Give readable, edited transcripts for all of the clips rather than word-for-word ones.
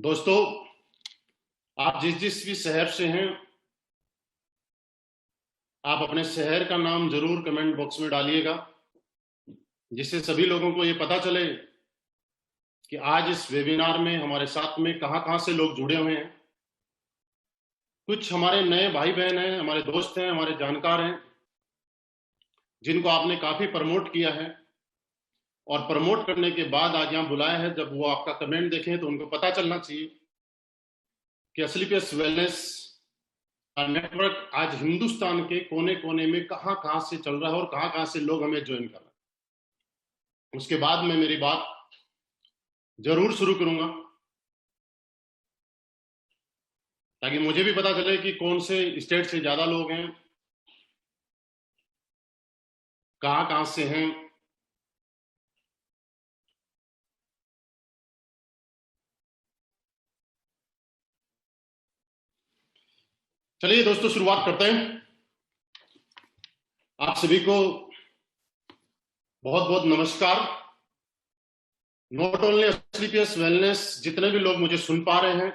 दोस्तों, आप जिस जिस भी शहर से हैं, आप अपने शहर का नाम जरूर कमेंट बॉक्स में डालिएगा, जिससे सभी लोगों को ये पता चले कि आज इस वेबिनार में हमारे साथ में कहां कहां से लोग जुड़े हुए हैं। कुछ हमारे नए भाई बहन हैं, हमारे दोस्त हैं, हमारे जानकार हैं, जिनको आपने काफी प्रमोट किया है और प्रमोट करने के बाद आज यहाँ बुलाया है। जब वो आपका कमेंट देखें तो उनको पता चलना चाहिए कि असलीपियस वेलनेस का नेटवर्क आज हिंदुस्तान के कोने कोने में कहां कहां से चल रहा है और कहां कहां से लोग हमें ज्वाइन कर रहे हैं। उसके बाद मैं मेरी बात जरूर शुरू करूंगा, ताकि मुझे भी पता चले कि कौन से स्टेट से ज्यादा लोग हैं, कहां कहां से हैं। चलिए दोस्तों, शुरुआत करते हैं। आप सभी को बहुत बहुत नमस्कार। नॉट ओनली असलीपियस वेलनेस, जितने भी लोग मुझे सुन पा रहे हैं,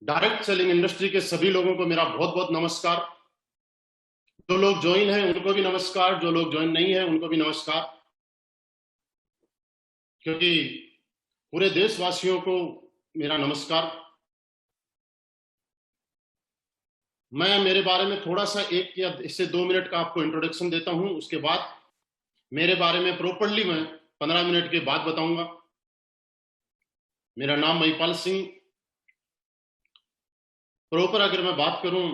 डायरेक्ट सेलिंग इंडस्ट्री के सभी लोगों को मेरा बहुत बहुत नमस्कार। जो लोग ज्वाइन हैं उनको भी नमस्कार, जो लोग ज्वाइन नहीं है उनको भी नमस्कार, क्योंकि पूरे देशवासियों को मेरा नमस्कार। मैं मेरे बारे में थोड़ा सा 1 या इससे 2 मिनट का आपको इंट्रोडक्शन देता हूं। उसके बाद मेरे बारे में प्रॉपर्ली मैं 15 मिनट के बाद बताऊंगा। मेरा नाम महिपाल सिंह। प्रॉपर अगर मैं बात करूं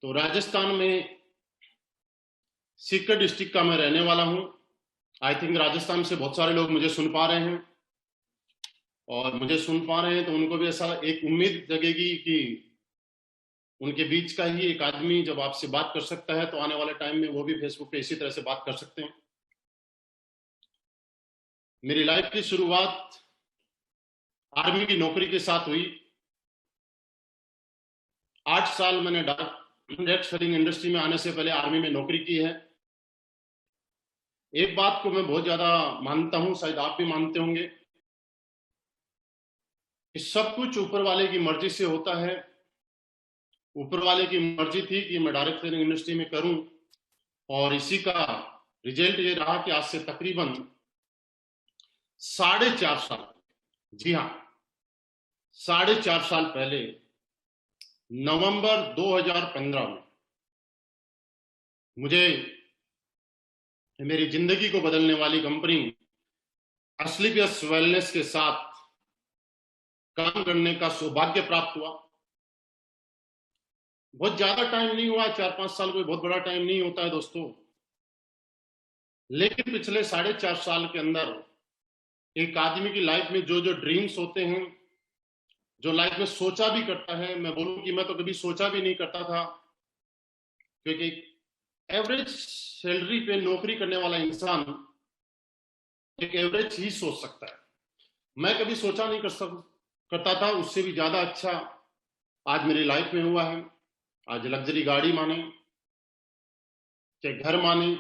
तो राजस्थान में सीकर डिस्ट्रिक्ट का मैं रहने वाला हूं। आई थिंक राजस्थान से बहुत सारे लोग मुझे सुन पा रहे हैं, और मुझे सुन पा रहे हैं तो उनको भी ऐसा एक उम्मीद जगेगी कि उनके बीच का ही एक आदमी जब आपसे बात कर सकता है तो आने वाले टाइम में वो भी फेसबुक पे इसी तरह से बात कर सकते हैं। मेरी लाइफ की शुरुआत आर्मी की नौकरी के साथ हुई। 8 साल मैंने डायरेक्ट सेलिंग इंडस्ट्री में आने से पहले आर्मी में नौकरी की है। एक बात को मैं बहुत ज्यादा मानता हूं, शायद आप भी मानते होंगे, कि सब कुछ ऊपर वाले की मर्जी से होता है। ऊपर वाले की मर्जी थी कि मैं डायरेक्ट सेलिंग इंडस्ट्री में करूं, और इसी का रिजल्ट ये रहा कि आज से तकरीबन 4.5 साल, जी हाँ, 4.5 साल पहले नवंबर 2015 में मुझे मेरी जिंदगी को बदलने वाली कंपनी असलीपियस वेलनेस के साथ काम करने का सौभाग्य प्राप्त हुआ। बहुत ज्यादा टाइम नहीं हुआ, 4-5 साल कोई बहुत बड़ा टाइम नहीं होता है दोस्तों, लेकिन पिछले 4.5 साल के अंदर एक आदमी की लाइफ में जो जो ड्रीम्स होते हैं, जो लाइफ में सोचा भी करता है, मैं बोलूं कि मैं तो कभी सोचा भी नहीं करता था, क्योंकि एवरेज सैलरी पे नौकरी करने वाला इंसान एक एवरेज ही सोच सकता है। मैं कभी सोचा नहीं करता था, उससे भी ज्यादा अच्छा आज मेरी लाइफ में हुआ है। आज लग्जरी गाड़ी माने, चाहे घर माने,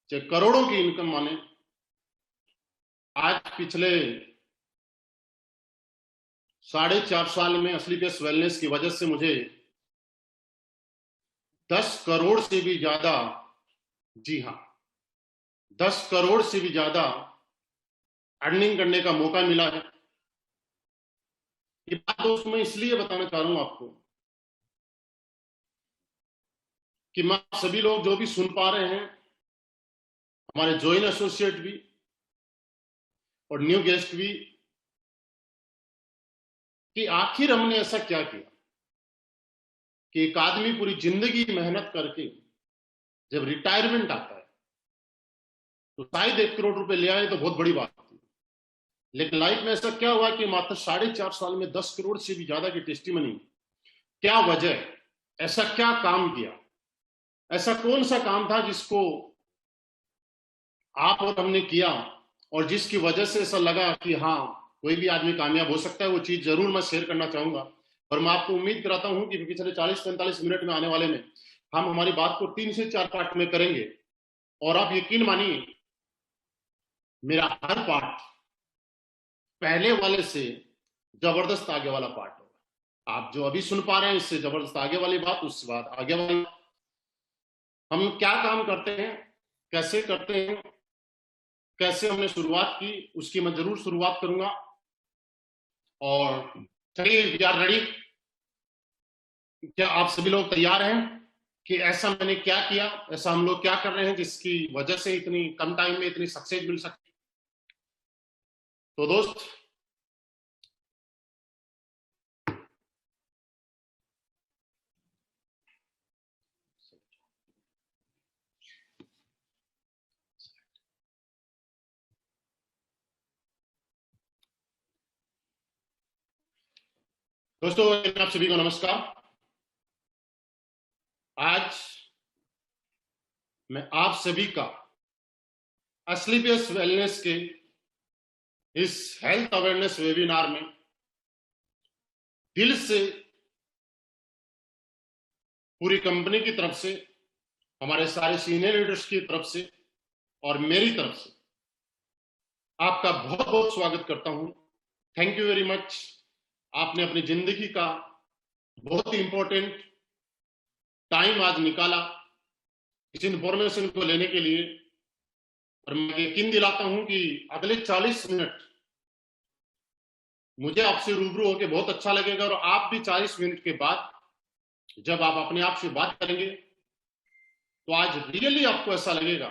चाहे करोड़ों की इनकम माने, आज पिछले 4.5 साल में असलीपियस वेलनेस की वजह से मुझे 10 करोड़ से भी ज्यादा, जी हाँ, 10 करोड़ से भी ज्यादा अर्निंग करने का मौका मिला है। ये बात दोस्त मैं इसलिए बताना चाह रहा हूं आपको कि मैं सभी लोग जो भी सुन पा रहे हैं, हमारे ज्वाइन एसोसिएट भी और न्यू गेस्ट भी, कि आखिर हमने ऐसा क्या किया कि एक आदमी पूरी जिंदगी मेहनत करके जब रिटायरमेंट आता है तो शायद 1 करोड़ रुपए ले आए तो बहुत बड़ी बात थी, लेकिन लाइफ में ऐसा क्या हुआ कि मात्र 4.5 साल में 10 करोड़ से भी ज्यादा की टेस्टिमनी। क्या वजह, ऐसा क्या काम किया, ऐसा कौन सा काम था जिसको आप और हमने किया और जिसकी वजह से ऐसा लगा कि हाँ, कोई भी आदमी कामयाब हो सकता है। वो चीज जरूर मैं शेयर करना चाहूंगा, और मैं आपको उम्मीद कराता हूं कि पिछले 40-45 मिनट में आने वाले में हम हमारी बात को 3 से 4 पार्ट में करेंगे। और आप यकीन मानिए, मेरा हर पार्ट पहले वाले से जबरदस्त आगे वाला पार्ट होगा। आप जो अभी सुन पा रहे हैं इससे जबरदस्त आगे वाली बात, उसके बाद आगे वाली। हम क्या काम करते हैं, कैसे करते हैं, कैसे हमने शुरुआत की, उसकी मैं जरूर शुरुआत करूंगा। और चलिए, वी आर रेडी। क्या आप सभी लोग तैयार हैं कि ऐसा मैंने क्या किया, ऐसा हम लोग क्या कर रहे हैं जिसकी वजह से इतनी कम टाइम में इतनी सक्सेस मिल सके? तो दोस्तों, आप सभी को नमस्कार। आज मैं आप सभी का एस्क्लेपियस वेलनेस के इस हेल्थ अवेयरनेस वेबिनार में दिल से, पूरी कंपनी की तरफ से, हमारे सारे सीनियर लीडर्स की तरफ से और मेरी तरफ से आपका बहुत बहुत स्वागत करता हूं। Thank you very much. आपने अपनी जिंदगी का बहुत ही इंपॉर्टेंट टाइम आज निकाला इस इंफॉर्मेशन को लेने के लिए। और मैं यकीन दिलाता हूं कि अगले 40 मिनट मुझे आपसे रूबरू होकर बहुत अच्छा लगेगा, और आप भी 40 मिनट के बाद जब आप अपने आप से बात करेंगे तो आज रियली आपको ऐसा लगेगा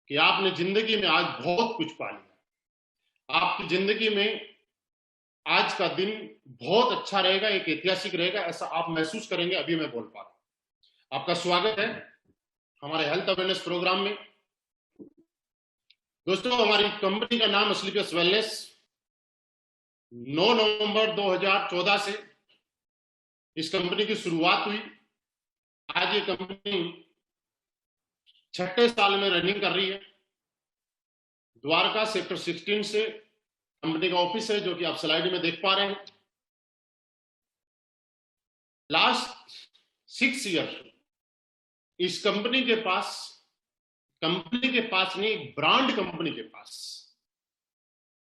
कि आपने जिंदगी में आज बहुत कुछ पा लिया। आपकी जिंदगी में आज का दिन बहुत अच्छा रहेगा, एक ऐतिहासिक रहेगा, ऐसा आप महसूस करेंगे। अभी मैं बोल पा रहा हूं। आपका स्वागत है हमारे हेल्थ अवेयरनेस प्रोग्राम में। दोस्तों, हमारी कंपनी का नाम एस्क्लेपियस वेलनेस 9 नवंबर 2014 से इस कंपनी की शुरुआत हुई। आज ये कंपनी 6ठे साल में रनिंग कर रही है। द्वारका सेक्टर 16 से कंपनी का ऑफिस है, जो कि आप स्लाइड में देख पा रहे हैं। लास्ट 6 ईयर इस कंपनी के पास नहीं, एक ब्रांड कंपनी के पास,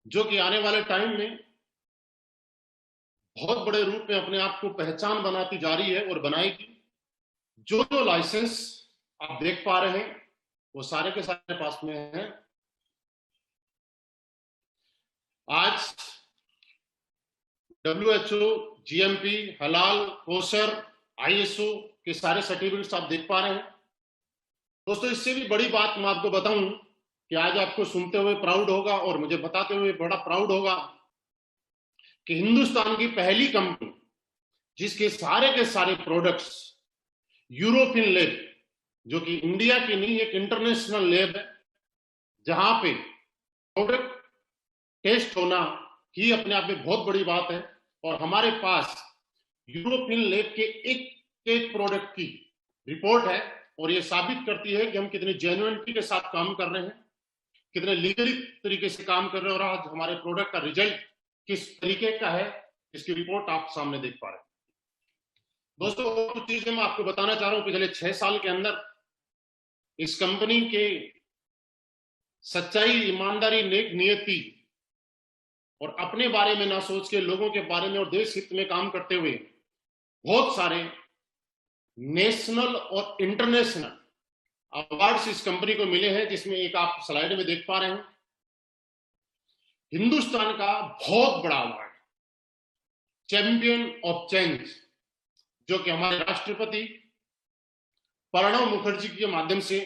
जो कि आने वाले टाइम में बहुत बड़े रूप में अपने आप को पहचान बनाती जा रही है और बनाएगी। जो जो लाइसेंस आप देख पा रहे हैं वो सारे के सारे पास में हैं। आज WHO, GMP, हलाल, कोसर, ISO के सारे सर्टिफिकेट्स आप देख पा रहे हैं। दोस्तों, इससे भी बड़ी बात मैं आपको बताऊं कि आज आपको सुनते हुए प्राउड होगा और मुझे बताते हुए बड़ा प्राउड होगा कि हिंदुस्तान की पहली कंपनी जिसके सारे के सारे प्रोडक्ट्स यूरोपियन लैब, जो कि इंडिया की नहीं, एक इंटरनेशनल लैब है, जहां पे प्रोडक्ट टेस्ट होना ही अपने आप में बहुत बड़ी बात है। और हमारे पास यूरोपियन लैब के एक प्रोडक्ट की रिपोर्ट है, और ये साबित करती है कि हम कितनी जेन्युइनिटी के साथ काम कर रहे हैं, कितने लीगली तरीके से काम कर रहे हैं, और आज हमारे प्रोडक्ट का रिजल्ट किस तरीके का है, इसकी रिपोर्ट आप सामने देख पा रहे हैं। दोस्तों, कुछ चीजें मैं आपको बताना चाह रहा हूं। पिछले 6 साल के अंदर इस कंपनी के सच्चाई, ईमानदारी, नेक नियति और अपने बारे में ना सोच के लोगों के बारे में और देश हित में काम करते हुए बहुत सारे नेशनल और इंटरनेशनल अवार्ड्स इस कंपनी को मिले हैं, जिसमें एक आप स्लाइड में देख पा रहे हैं। हिंदुस्तान का बहुत बड़ा अवार्ड, चैंपियन ऑफ चेंज, जो कि हमारे राष्ट्रपति प्रणब मुखर्जी के माध्यम से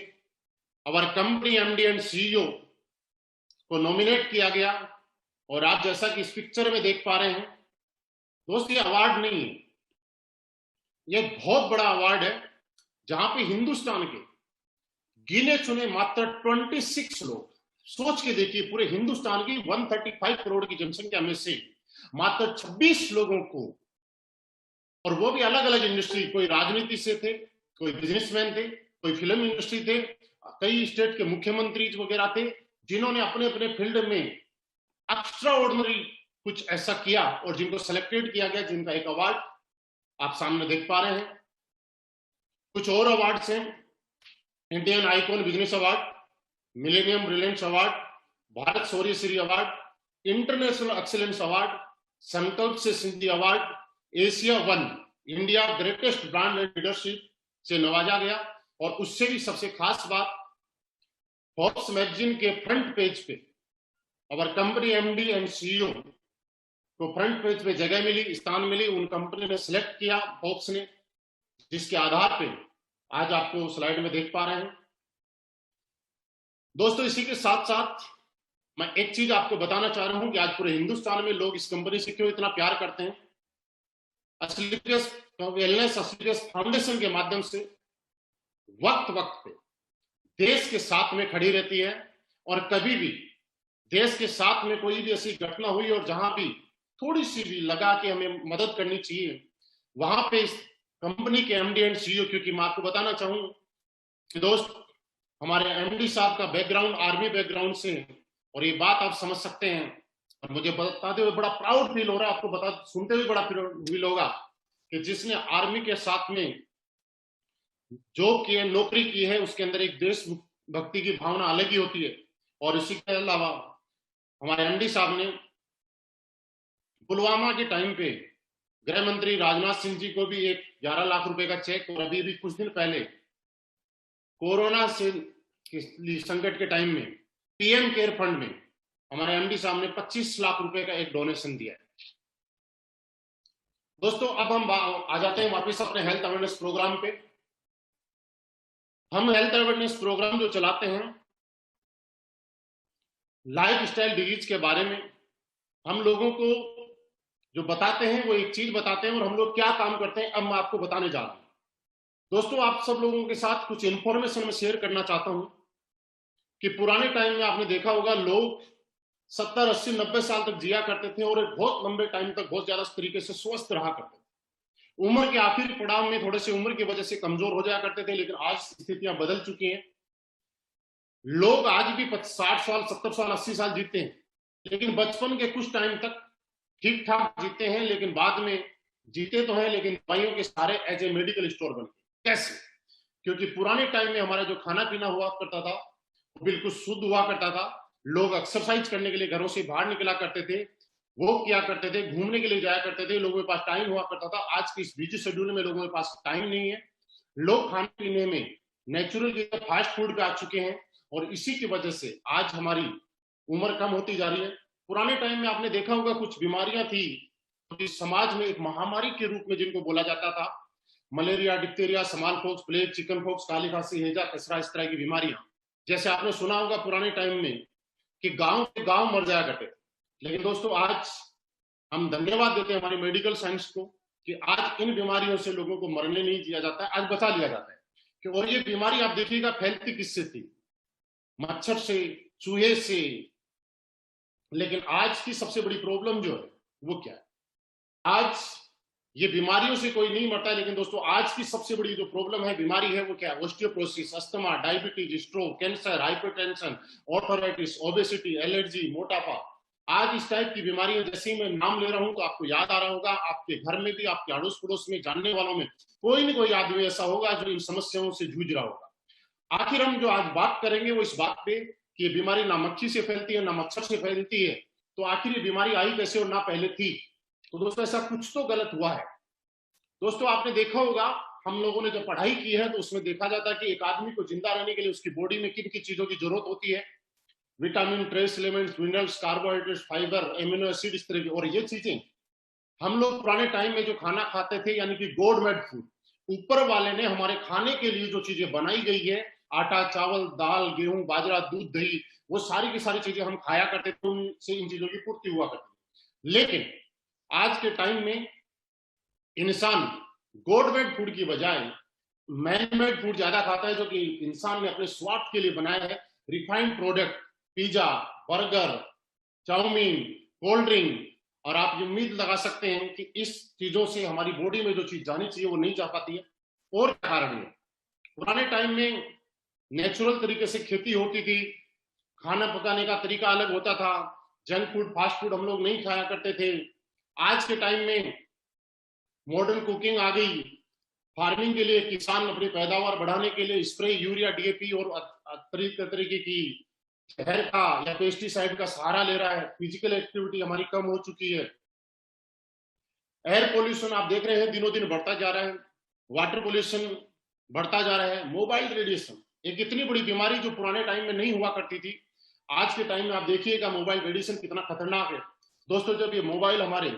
हमारे कंपनी MD एंड CEO को नॉमिनेट किया गया। और आप जैसा कि इस पिक्चर में देख पा रहे हैं दोस्त, ये अवार्ड नहीं है, ये बहुत बड़ा अवार्ड है, जहां पे हिंदुस्तान के गिने चुने मात्र 26 लोग, सोच के देखिए, पूरे हिंदुस्तान की 135 करोड़ की जनसंख्या में से मात्र 26 लोगों को, और वो भी अलग अलग इंडस्ट्री, कोई राजनीति से थे, कोई बिजनेसमैन थे, कोई फिल्म इंडस्ट्री थे, कई स्टेट के मुख्यमंत्री वगैरह थे, जिन्होंने अपने अपने फील्ड में एक्स्ट्रा ऑर्डिनरी कुछ ऐसा किया और जिनको सेलेक्टेड किया गया, जिनका एक अवार्ड आप सामने देख पा रहे हैं। कुछ और अवार्ड्स हैं, Indian icon business award, millennium brilliance award, Bharat Shaurya Shri award, international excellence award, Sankalp से Siddhi award, Asia 1 India greatest brand and leadership से नवाजा गया। और उससे भी सबसे खास बात, फोर्ब्स मैगजीन के फ्रंट पेज पे our company MD and CEO को फ्रंट पेज पे जगह मिली, स्थान मिली, उन कंपनी ने सिलेक्ट किया फोर्ब्स ने, जिसके आधार पे आज आपको स्लाइड में देख पा रहे हैं। दोस्तों इसी के साथ साथ मैं एक चीज आपको बताना चाह रहा हूं कि आज पूरे हिंदुस्तान में लोग इस कंपनी से क्यों इतना प्यार करते हैं। असलीस वेलनेस असलीस फाउंडेशन के माध्यम से वक्त वक्त पे देश के साथ में खड़ी रहती है, और कभी भी देश के साथ में कोई भी ऐसी घटना हुई और जहां भी थोड़ी सी भी लगा कि हमें मदद करनी चाहिए, वहां पे इस कंपनी के एमडी एंड सीईओ, क्योंकि मैं आपको बताना चाहूं कि दोस्त हमारे एमडी साहब का बैकग्राउंड आर्मी बैकग्राउंड से है, और ये बात आप समझ सकते हैं। और मुझे बताते हुए बड़ा प्राउड फील हो रहा है, आपको बता सुनते हुए बड़ा फील होगा कि जिसने आर्मी के साथ में जो की नौकरी की है उसके अंदर एक देशभक्ति की भावना अलग ही होती है। और इसी के अलावा हमारे एमडी साहब ने पुलवामा के टाइम पे गृह मंत्री राजनाथ सिंह जी को भी एक 11 लाख रुपए का चेक, और अभी भी कुछ दिन पहले कोरोना से संकट के टाइम में पीएम केयर फंड में हमारे एमडी साहब ने 25 लाख रुपए का एक डोनेशन दिया है। दोस्तों अब हम आ जाते हैं वापस अपने हेल्थ अवेयरनेस प्रोग्राम पे। हम हेल्थ अवेयरनेस प्रोग्राम जो चलाते हैं लाइफ स्टाइल डिजीज के बारे में, हम लोगों को जो बताते हैं वो एक चीज बताते हैं, और हम लोग क्या काम करते हैं अब मैं आपको बताने जा रहा हूं। दोस्तों आप सब लोगों के साथ कुछ इंफॉर्मेशन मैं शेयर करना चाहता हूं कि पुराने टाइम में आपने देखा होगा लोग 70, 80, 90 साल तक जिया करते थे, और बहुत लंबे टाइम तक बहुत ज्यादा तरीके से स्वस्थ रहा करते थे। उम्र के आखिरी पड़ाव में थोड़े से उम्र की वजह से कमजोर हो जाया करते थे, लेकिन आज स्थितियां बदल चुकी हैं। लोग आज भी 60 साल, 70 साल, 80 साल जीते हैं, लेकिन बचपन के कुछ टाइम तक ठीक ठाक जीते हैं, लेकिन बाद में जीते तो हैं लेकिन दवाइयों के सारे एज ए मेडिकल स्टोर बन गए। कैसे? क्योंकि पुराने टाइम में हमारा जो खाना पीना हुआ करता था वो बिल्कुल शुद्ध हुआ करता था। लोग एक्सरसाइज करने के लिए घरों से बाहर निकला करते थे, वो किया करते थे, घूमने के लिए जाया करते थे, लोगों के पास टाइम हुआ करता था। आज की इस बिजी शेड्यूल में लोगों के पास टाइम नहीं है। लोग खाने पीने में नेचुरल की फास्ट फूड पे आ चुके हैं, और इसी की वजह से आज हमारी उम्र कम होती जा रही है। पुराने टाइम में आपने देखा होगा कुछ बीमारियां थी तो समाज में एक महामारी के रूप में जिनको बोला जाता था, malaria, diphtheria, small pox, plague, chicken pox, काली खांसी, हैजा, खसरा, इस तरह की बीमारियां। जैसे आपने सुना होगा पुराने टाइम में कि गांव के गांव मर जाया करते थे, लेकिन दोस्तों आज हम धन्यवाद देते हैं हमारी मेडिकल साइंस को कि आज इन बीमारियों से लोगों को मरने नहीं दिया जाता है, आज बचा लिया जाता है। कि और ये बीमारी आप देखिएगा फैलती किससे थी? मच्छर से, चूहे से। लेकिन आज की सबसे बड़ी प्रॉब्लम जो है वो क्या है? आज ये बीमारियों से कोई नहीं मरता है, लेकिन दोस्तों आज की सबसे बड़ी जो प्रॉब्लम है, बीमारी है, वो क्या है? Osteoporosis, asthma, diabetes, stroke, cancer, hypertension, arthritis, obesity, allergy, मोटापा। आज इस टाइप की बीमारियां जैसे ही मैं नाम ले रहा हूं तो आपको याद आ रहा होगा, आपके घर में भी, आपके अड़ोस पड़ोस में, जानने वालों में कोई ना कोई आदमी ऐसा होगा जो इन समस्याओं से जूझ रहा होगा। आखिर हम जो आज बात करेंगे वो इस बात पे कि ये बीमारी ना मक्खी से फैलती है ना मच्छर से फैलती है, तो आखिर ये बीमारी आई कैसे और ना पहले थी? तो दोस्तों ऐसा कुछ तो गलत हुआ है। दोस्तों आपने देखा होगा, हम लोगों ने जब पढ़ाई की है तो उसमें देखा जाता है कि एक आदमी को जिंदा रहने के लिए उसकी बॉडी में किन किन चीजों की जरूरत होती है। Vitamin, trace elements, minerals, carbohydrates, fibre, amino acid, इस तरह की। और ये चीजें हम लोग पुराने टाइम में जो खाना खाते थे, यानी कि गॉड मेड फूड, ऊपर वाले ने हमारे खाने के लिए जो चीजें बनाई गई है, आटा, चावल, दाल, गेहूं, बाजरा, दूध, दही, वो सारी की सारी चीजें हम खाया करते थे, उनसे इन चीजों की पूर्ति हुआ करती। लेकिन आज के टाइम में इंसान गॉड मेड फूड की बजाय मैन मेड फूड ज्यादा खाता है, जो कि इंसान ने अपने स्वार्थ के लिए बनाया है। Refined product, pizza, burger, chow mein, cold drink, और आप ये उम्मीद लगा सकते हैं कि इस चीजों से हमारी बॉडी में जो चीज जानी चाहिए वो नहीं जा पाती है। और क्या कारण है? पुराने टाइम में नेचुरल तरीके से खेती होती थी, खाना पकाने का तरीका अलग होता था, जंक फूड, फास्ट फूड हम लोग नहीं खाया करते थे। आज के टाइम में मॉडर्न कुकिंग आ गई, फार्मिंग के लिए किसान अपनी पैदावार बढ़ाने के लिए स्प्रे, यूरिया, डीएपी और तरीके की जहर का या पेस्टिसाइड का सहारा ले रहा है, फिजिकल एक्टिविटी हमारी कम हो चुकी है। एयर पोल्यूशन आप देख रहे हैं दिनों दिन बढ़ता जा रहा है, वाटर पोल्यूशन बढ़ता जा रहा है, मोबाइल रेडिएशन एक इतनी बड़ी बीमारी जो पुराने टाइम में नहीं हुआ करती थी, आज के टाइम में आप देखिएगा मोबाइल रेडिएशन कितना खतरनाक है। दोस्तों, जब ये मोबाइल हमारे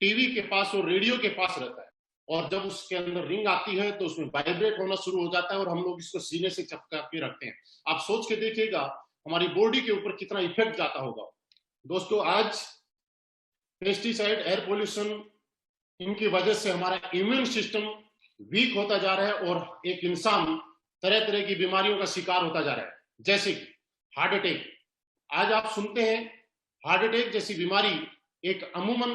टीवी के पास और रेडियो के पास रहता है और जब उसके अंदर रिंग आती है तो उसमें वाइब्रेट होना शुरू हो जाता है और हम लोग इसको सीने से चपका के रखते हैं। आप सोच के देखिएगा हमारी बॉडी के ऊपर कितना इफेक्ट जाता होगा। दोस्तों, आज पेस्टिसाइड, एयर पोल्यूशन, इनकी वजह से हमारा इम्यून सिस्टम वीक होता जा रहा है और एक इंसान तरह तरह की बीमारियों का शिकार होता जा रहा है, जैसे कि हार्ट अटैक। आज आप सुनते हैं हार्ट अटैक जैसी बीमारी एक अमूमन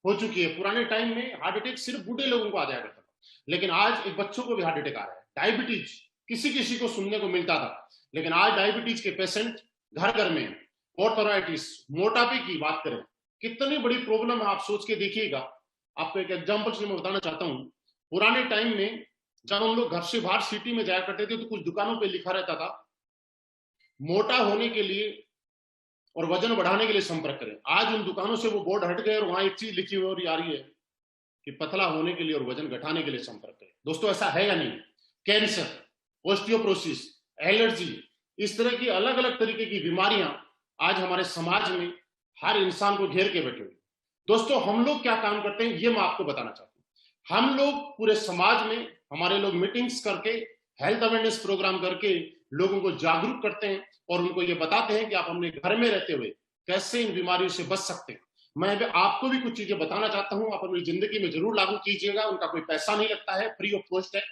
हो चुकी है। पुराने टाइम में हार्ट अटैक सिर्फ बूढ़े लोगों को आ जाया करता था, लेकिन आज एक बच्चों को भी हार्ट अटैक आ रहा है। डायबिटीज किसी किसी को सुनने को मिलता था, लेकिन आज डायबिटीज के पेशेंट घर घर में। ऑर्थराइटिस, मोटापे की बात करें, कितनी बड़ी प्रॉब्लम है, आप सोच के देखिएगा। आपको एक एग्जांपल से मैं बताना चाहता हूं। पुराने टाइम में जब हम लोग घर से बाहर सिटी में जाया करते थे तो कुछ दुकानों पे लिखा रहता था, मोटा होने के लिए और वजन बढ़ाने के लिए संपर्क करें। आज उन दुकानों से वो बोर्ड हट गए और वहां एक चीज लिखी हुई आ रही है कि पतला होने के लिए और वजन घटाने के लिए संपर्क करें। दोस्तों, ऐसा है या नहीं? कैंसर, ऑस्टियोप्रोसिस, एलर्जी, इस तरह की अलग अलग तरीके की बीमारियां आज हमारे समाज में हर इंसान को घेर के बैठे हुए। दोस्तों, हम लोग क्या काम करते हैं ये मैं आपको बताना चाहता हूं। हम लोग पूरे समाज में हमारे लोग मीटिंग्स करके, हेल्थ अवेयरनेस प्रोग्राम करके लोगों को जागरूक करते हैं और उनको ये बताते हैं कि आप अपने घर में रहते हुए कैसे इन बीमारियों से बच सकते हैं। मैं भी आपको भी कुछ चीजें बताना चाहता हूं, आप अपनी जिंदगी में जरूर लागू कीजिएगा। उनका कोई पैसा नहीं लगता है, फ्री ऑफ कॉस्ट है।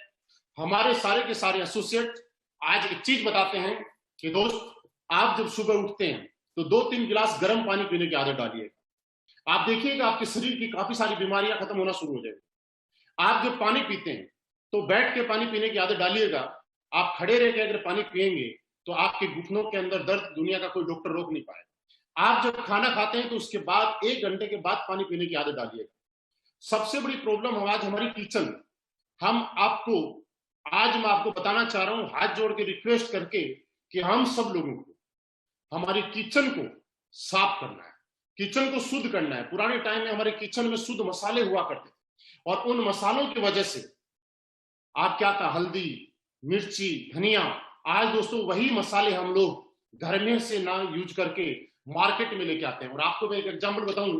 हमारे सारे के सारे एसोसिएट आज एक चीज बताते हैं कि दोस्त, आप जब सुबह उठते हैं तो 2-3 गिलास गर्म पानी पीने की आदत डालिएगा। आप देखिएगा आपके शरीर की काफी सारी बीमारियां खत्म होना शुरू हो जाएगी। आप जब पानी पीते हैं तो बैठ के पानी पीने की आदत डालिएगा। आप खड़े रह के अगर पानी पिएंगे तो आपके घुटनों के अंदर दर्द दुनिया का कोई डॉक्टर रोक नहीं पाएगा। आप जब खाना खाते हैं तो उसके बाद 1 घंटे के बाद पानी पीने की आदत डालिएगा। सबसे बड़ी प्रॉब्लम आज हमारी किचन। आज मैं आपको बताना चाह रहा हूं, हाथ जोड़ के रिक्वेस्ट करके, कि हम सब लोगों को हमारी किचन को साफ करना है, किचन को शुद्ध करना है। पुराने टाइम में हमारे किचन में शुद्ध मसाले हुआ करते थे और उन मसालों की वजह से आप क्या था, हल्दी, मिर्ची, धनिया, आज दोस्तों वही मसाले हम लोग घर में से ना यूज करके मार्केट में लेके आते हैं। और आपको मैं एक एग्जांपल बताऊं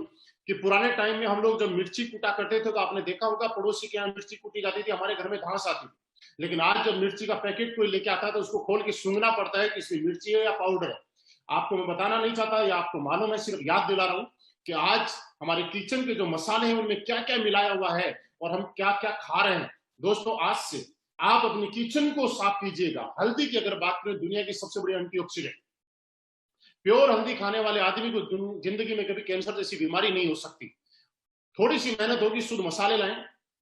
कि पुराने टाइम में हम लोग जब मिर्ची कूटा करते थे तो आपने देखा होगा पड़ोसी के यहाँ मिर्ची कूटी जाती थी, हमारे घर में घास आती थी। लेकिन आज जब मिर्ची का पैकेट कोई लेके आता है तो उसको खोल के सूंघना पड़ता है कि इसमें मिर्ची है या पाउडर है। आपको मैं बताना नहीं चाहता, या आपको मालूम है, सिर्फ याद दिला रहा हूं कि आज हमारे किचन के जो मसाले हैं उनमें क्या क्या मिलाया हुआ है और हम क्या क्या खा रहे हैं। दोस्तों, आज से आप अपनी किचन को साफ कीजिएगा। हल्दी की अगर बात करें, दुनिया की सबसे बड़ी एंटीऑक्सीडेंट, प्योर हल्दी खाने वाले आदमी को जिंदगी में कभी कैंसर जैसी बीमारी नहीं हो सकती। थोड़ी सी मेहनत होगी, शुद्ध मसाले लाएं,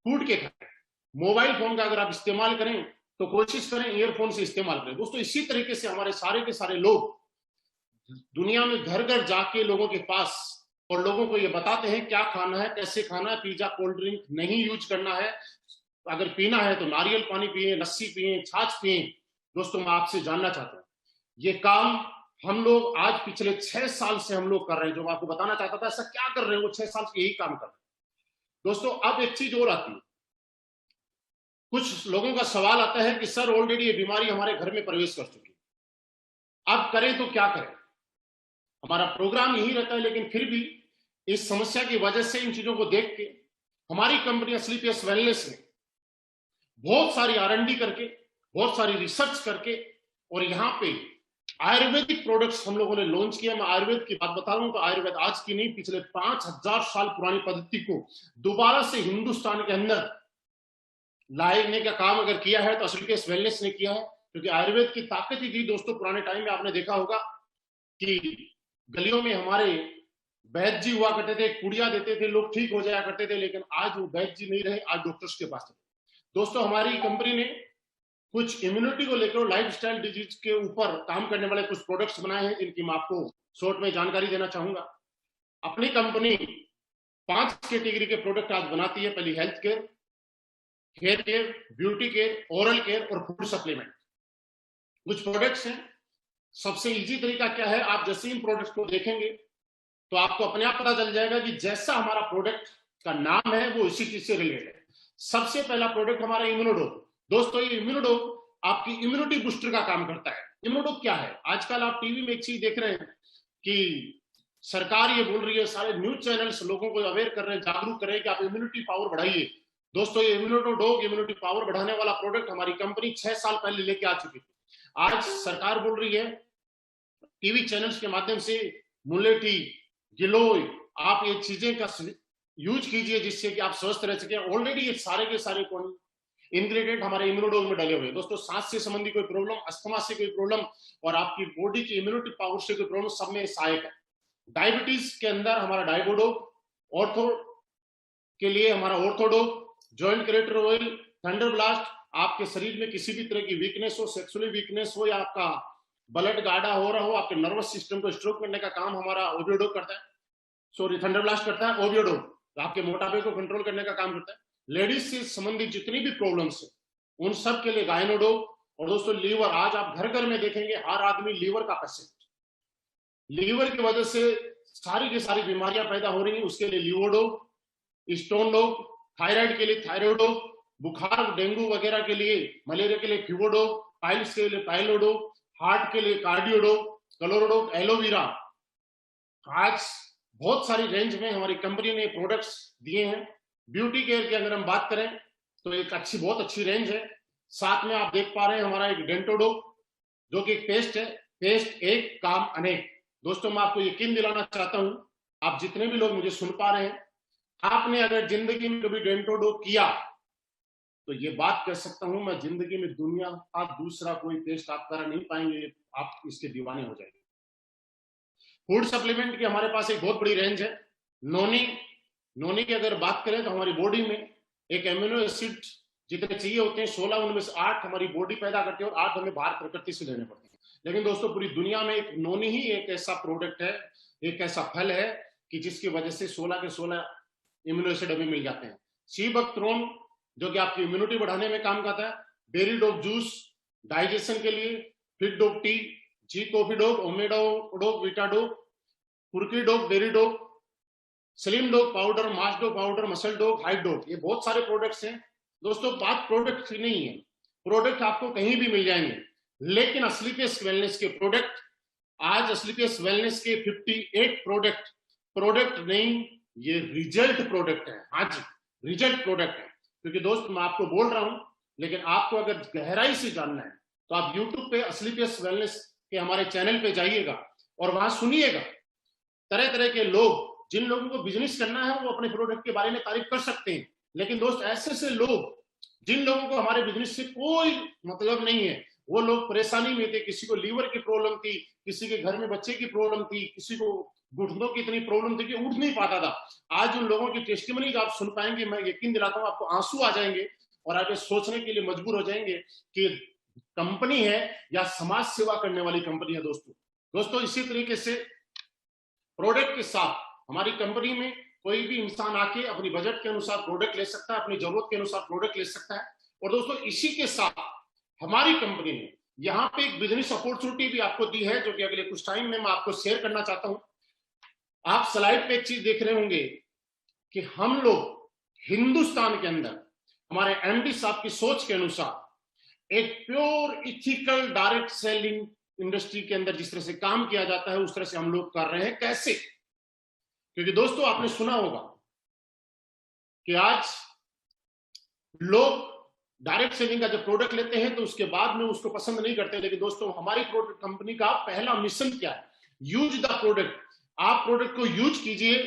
कूट के खाएं। मोबाइल फोन का अगर आप इस्तेमाल करें तो कोशिश करें ईयरफोन से इस्तेमाल करें। दोस्तों, इसी तरीके से हमारे सारे के सारे लोग दुनिया में घर घर जाके लोगों के पास और लोगों को ये बताते हैं क्या खाना है, कैसे खाना है। पिज्जा, कोल्ड ड्रिंक नहीं यूज करना है। अगर पीना है तो नारियल पानी पिए, लस्सी पिए, छाछ पिए। दोस्तों, मैं आपसे जानना चाहता हूं, ये काम हम लोग आज पिछले 6 साल से हम लोग कर रहे हैं। जो मैं आपको बताना चाहता था, ऐसा क्या कर रहे हैं, वो 6 साल से यही काम कर रहे हैं। दोस्तों, अब एक चीज और आती है, कुछ लोगों का सवाल आता है कि सर ऑलरेडी ये बीमारी हमारे घर में प्रवेश कर चुकी है, अब करें तो क्या करें। हमारा प्रोग्राम यही रहता है, लेकिन फिर भी इस समस्या की वजह से, इन चीजों को देख के हमारी कंपनी स्लीपियस वेलनेस ने बहुत सारी R&D करके, बहुत सारी रिसर्च करके और यहाँ पे आयुर्वेदिक प्रोडक्ट्स हम लोगों ने लॉन्च किया। मैं आयुर्वेद की बात बता रहा हूं तो आयुर्वेद आज की नहीं, पिछले 5000 साल पुरानी पद्धति को दोबारा से हिंदुस्तान के अंदर लाने का काम अगर किया है तो स्लीपियस वेलनेस ने किया है। क्योंकि आयुर्वेद की ताकत ही थी दोस्तों। पुराने टाइम में आपने देखा होगा कि गलियों में हमारे वैद्य जी हुआ करते थे, कुड़िया देते थे, लोग ठीक हो जाया करते थे। लेकिन आज वो वैद्य जी नहीं रहे, आज डॉक्टर्स के पास। दोस्तों, हमारी कंपनी ने कुछ इम्यूनिटी को लेकर लाइफस्टाइल डिजीज के ऊपर काम करने वाले कुछ प्रोडक्ट्स बनाए हैं, जिनकी मैं आपको शॉर्ट में जानकारी देना चाहूंगा। अपनी कंपनी 5 कैटेगरी के प्रोडक्ट आज बनाती है। पहली health care, hair care, beauty care, oral care और फूड सप्लीमेंट। कुछ प्रोडक्ट्स हैं सबसे इजी तरीका क्या है, आप जैसे इन प्रोडक्ट्स को देखेंगे तो आपको अपने आप पता चल जाएगा कि जैसा हमारा प्रोडक्ट का नाम है वो इसी चीज से रिलेटेड है। सबसे पहला प्रोडक्ट हमारा इम्यूनोडोक। दोस्तों ये इम्यूनोडोक आपकी इम्यूनिटी बूस्टर का काम करता है। इम्यूनोडोक क्या है, आजकल आप टीवी में एक चीज देख रहे हैं कि सरकार ये बोल रही है, सारे न्यूज चैनल्स लोगों को अवेयर कर रहे हैं, जागरूक कर रहे हैं कि आप इम्यूनिटी पावर बढ़ाइए। दोस्तों ये इम्यूनोडोक इम्यूनिटी पावर बढ़ाने वाला प्रोडक्ट हमारी कंपनी 6 साल पहले लेके आ चुकी थी। आज सरकार बोल रही है टीवी चैनल्स के माध्यम से, मुलेठी, गिलोय, आप ये चीजें का यूज कीजिए जिससे कि आप स्वस्थ रह सके। ऑलरेडी ये सारे के सारे इंग्रेडिएंट हमारे इम्यूनोडोज में डले हुए हैं। दोस्तों सांस से संबंधी कोई प्रॉब्लम, अस्थमा से कोई प्रॉब्लम और आपकी बॉडी की इम्यूनिटी पावर से कोई प्रॉब्लम, सब में सहायक है। डायबिटीज के अंदर हमारा डायबोडोक, ऑर्थो के लिए हमारा Orthodoc, joint creator oil, thunder blast, आपके शरीर में किसी भी तरह की वीकनेस हो, सेक्सुअली वीकनेस हो या आपका ब्लड गाढ़ा हो रहा हो, आपके नर्वस सिस्टम को स्ट्रोक करने का काम हमारा ओबियोडोक करता है, सॉरी थंडर ब्लास्ट करता है। ओबियोडोक आपके मोटापे को कंट्रोल करने का काम करता है। लेडीज से संबंधित जितनी भी प्रॉब्लम्स है उन सब के लिए गायनोडोक। और दोस्तों लीवर, आज आप घर घर में देखेंगे हर आदमी लीवर का पेशेंट, लीवर की वजह से सारी की सारी बीमारियां पैदा हो रही है, उसके लिए लीवोडोक, स्टोन डोक, थायराइड के लिए थायरोडोक, बुखार डेंगू वगैरह के लिए, मलेरिया के लिए फीवोडोक, पाइल्स के लिए पाइलोडोक, हार्ट के लिए कार्डियोडोक, क्लोरोडोक, एलोवेरा। आज बहुत सारी रेंज में हमारी कंपनी ने प्रोडक्ट्स दिए हैं। ब्यूटी केयर की अगर हम बात करें तो एक बहुत अच्छी रेंज है। साथ में आप देख पा रहे हैं हमारा एक डेंटोडोक जो कि एक पेस्ट है, पेस्ट एक काम अनेक। दोस्तों मैं आपको यकीन दिलाना चाहता हूं, आप जितने भी लोग मुझे सुन पा रहे हैं, आपने अगर जिंदगी में कभी डेंटोडोक किया तो ये बात कह सकता हूं मैं, जिंदगी में दुनिया का दूसरा कोई पेस्ट आप करा नहीं पाएंगे, आप इसके दीवाने हो जाएंगे। फूड सप्लीमेंट की हमारे पास एक बहुत बड़ी रेंज है। नोनी की अगर बात करें तो हमारी बॉडी में एक एमिनो एसिड जितने चाहिए होते हैं 16, उनमें से 8 हमारी बॉडी पैदा करती है और 8 हमें बाहर प्रकृति से लेने पड़ते हैं। लेकिन दोस्तों पूरी दुनिया में एक नोनी ही एक ऐसा प्रोडक्ट है, एक ऐसा फल है कि जिसकी वजह से 16 के 16 इम्यूनो एसिड हमें मिल जाते हैं। सी बकथ्रोन जो कि आपकी इम्यूनिटी बढ़ाने में काम करता है, बेरी डोग जूस डाइजेशन के लिए, fig dog tea, G coffee dog, ओमेडोग, वीटा डोग, कुर्की dog, berry dog, slim dog powder, mass dog powder, muscle dog, height dog, ये बहुत सारे प्रोडक्ट्स हैं। दोस्तों बात प्रोडक्ट की नहीं है, प्रोडक्ट आपको कहीं भी मिल जाएंगे, लेकिन असलीपियस वेलनेस के प्रोडक्ट, आज असलीपियस वेलनेस के 58 प्रोडक्ट नहीं, ये रिजल्ट प्रोडक्ट है। हाँ जी, रिजल्ट प्रोडक्ट है। क्योंकि दोस्त मैं आपको बोल रहा हूं, लेकिन आपको अगर गहराई से जानना है तो आप YouTube पे असलीपियस वेलनेस के हमारे चैनल पे जाइएगा और वहां सुनिएगा। तरह तरह के लोग, जिन लोगों को बिजनेस करना है वो अपने प्रोडक्ट के बारे में तारीफ कर सकते हैं, लेकिन दोस्त ऐसे ऐसे लोग जिन लोगों को हमारे बिजनेस से कोई मतलब नहीं है, वो लोग परेशानी में थे, किसी को लीवर की प्रॉब्लम थी, किसी के घर में बच्चे की प्रॉब्लम थी, किसी को घुटनों की इतनी प्रॉब्लम थी कि उठ नहीं पाता था। आज उन लोगों की टेस्टिमनी आप सुन पाएंगे, मैं यकीन दिलाता हूं आपको आंसू आ जाएंगे और आप सोचने के लिए मजबूर हो जाएंगे कि कंपनी है या समाज सेवा करने वाली कंपनी है। दोस्तों इसी तरीके से प्रोडक्ट के साथ हमारी कंपनी में कोई भी इंसान आके अपनी बजट के अनुसार प्रोडक्ट ले सकता है, अपनी जरूरत के अनुसार प्रोडक्ट ले सकता है। और दोस्तों इसी के साथ हमारी कंपनी ने यहाँ पे एक बिजनेस अपॉर्चुनिटी भी आपको दी है, जो कि अगले कुछ टाइम में मैं आपको शेयर करना चाहता हूं। आप स्लाइड पे एक चीज देख रहे होंगे कि हम लोग हिंदुस्तान के अंदर हमारे एमडी साहब की सोच के अनुसार एक pure ethical direct selling industry के अंदर जिस तरह से काम किया जाता है उस तरह से हम लोग कर रहे हैं। कैसे? क्योंकि दोस्तों आपने सुना होगा कि आज लोग डायरेक्ट सेलिंग का जब प्रोडक्ट लेते हैं तो उसके बाद में उसको पसंद नहीं करते, लेकिन दोस्तों हमारी प्रोडक्ट कंपनी का पहला मिशन क्या है? Use the product. आप प्रोडक्ट को यूज कीजिए,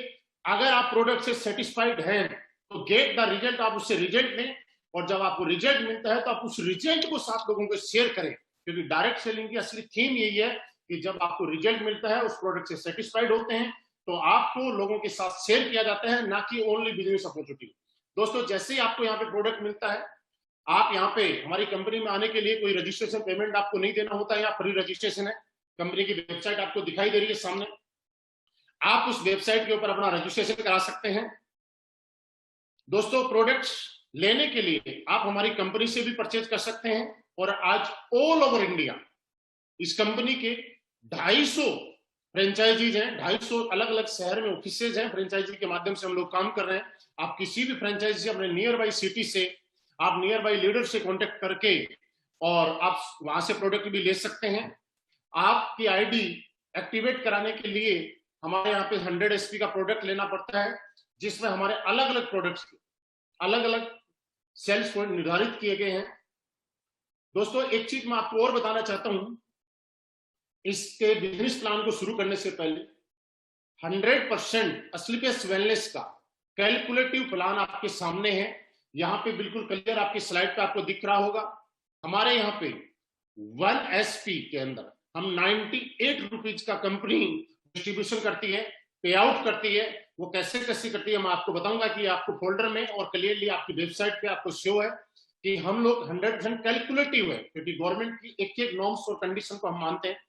अगर आप प्रोडक्ट से सेटिस्फाइड हैं तो गेट द रिजल्ट, आप उससे रिजल्ट लें, और जब आपको रिजल्ट मिलता है तो आप उस रिजल्ट को 7 लोगों को शेयर करें। क्योंकि डायरेक्ट सेलिंग की असली थीम यही है कि जब आपको रिजल्ट मिलता है, उस प्रोडक्ट से सेटिस्फाइड होते हैं, तो आपको लोगों के साथ शेयर किया जाता है, ना कि ओनली बिजनेस अपॉर्चुनिटी। दोस्तों जैसे ही आपको यहाँ पे प्रोडक्ट मिलता है, आप यहाँ पे हमारी कंपनी में आने के लिए कोई रजिस्ट्रेशन पेमेंट आपको नहीं देना होता है, यहाँ फ्री रजिस्ट्रेशन है। कंपनी की वेबसाइट आपको दिखाई दे रही है सामने, आप उस वेबसाइट के ऊपर अपना रजिस्ट्रेशन करा सकते हैं। दोस्तों प्रोडक्ट्स लेने के लिए आप हमारी कंपनी से भी परचेज कर सकते हैं, और आज ऑल ओवर इंडिया इस कंपनी के 250 फ्रेंचाइजीज हैं, 250 अलग अलग शहर में ऑफिसेज हैं, फ्रेंचाइजी के माध्यम से हम लोग काम कर रहे हैं। आप किसी भी फ्रेंचाइजी से अपने नियर बाई सिटी से, आप नियर बाई लीडर से कॉन्टेक्ट करके और आप वहां से प्रोडक्ट भी ले सकते हैं। आपकी आईडी एक्टिवेट कराने के लिए हमारे यहाँ पे 100 एसपी का प्रोडक्ट लेना पड़ता है, जिसमें हमारे अलग अलग प्रोडक्ट्स के अलग अलग सेल्स पॉइंट निर्धारित किए गए हैं। दोस्तों एक चीज मैं आपको और बताना चाहता हूं, इसके बिजनेस प्लान को शुरू करने से पहले 100% असलीपेस वेलनेस का कैलकुलेटिव प्लान आपके सामने है। यहाँ पे बिल्कुल क्लियर आपकी स्लाइड पे आपको दिख रहा होगा। हमारे यहाँ पे 1 एसपी के अंदर हम 98 रुपीज का कंपनी डिस्ट्रीब्यूशन करती है, पे आउट करती है। वो कैसे कैसे करती है मैं आपको बताऊंगा कि आपको फोल्डर में और क्लियरली आपकी वेबसाइट पे आपको शो है कि हम लोग 100% कैलकुलेटिव है, क्योंकि गवर्नमेंट की एक एक नॉर्म्स और कंडीशन को हम मानते हैं।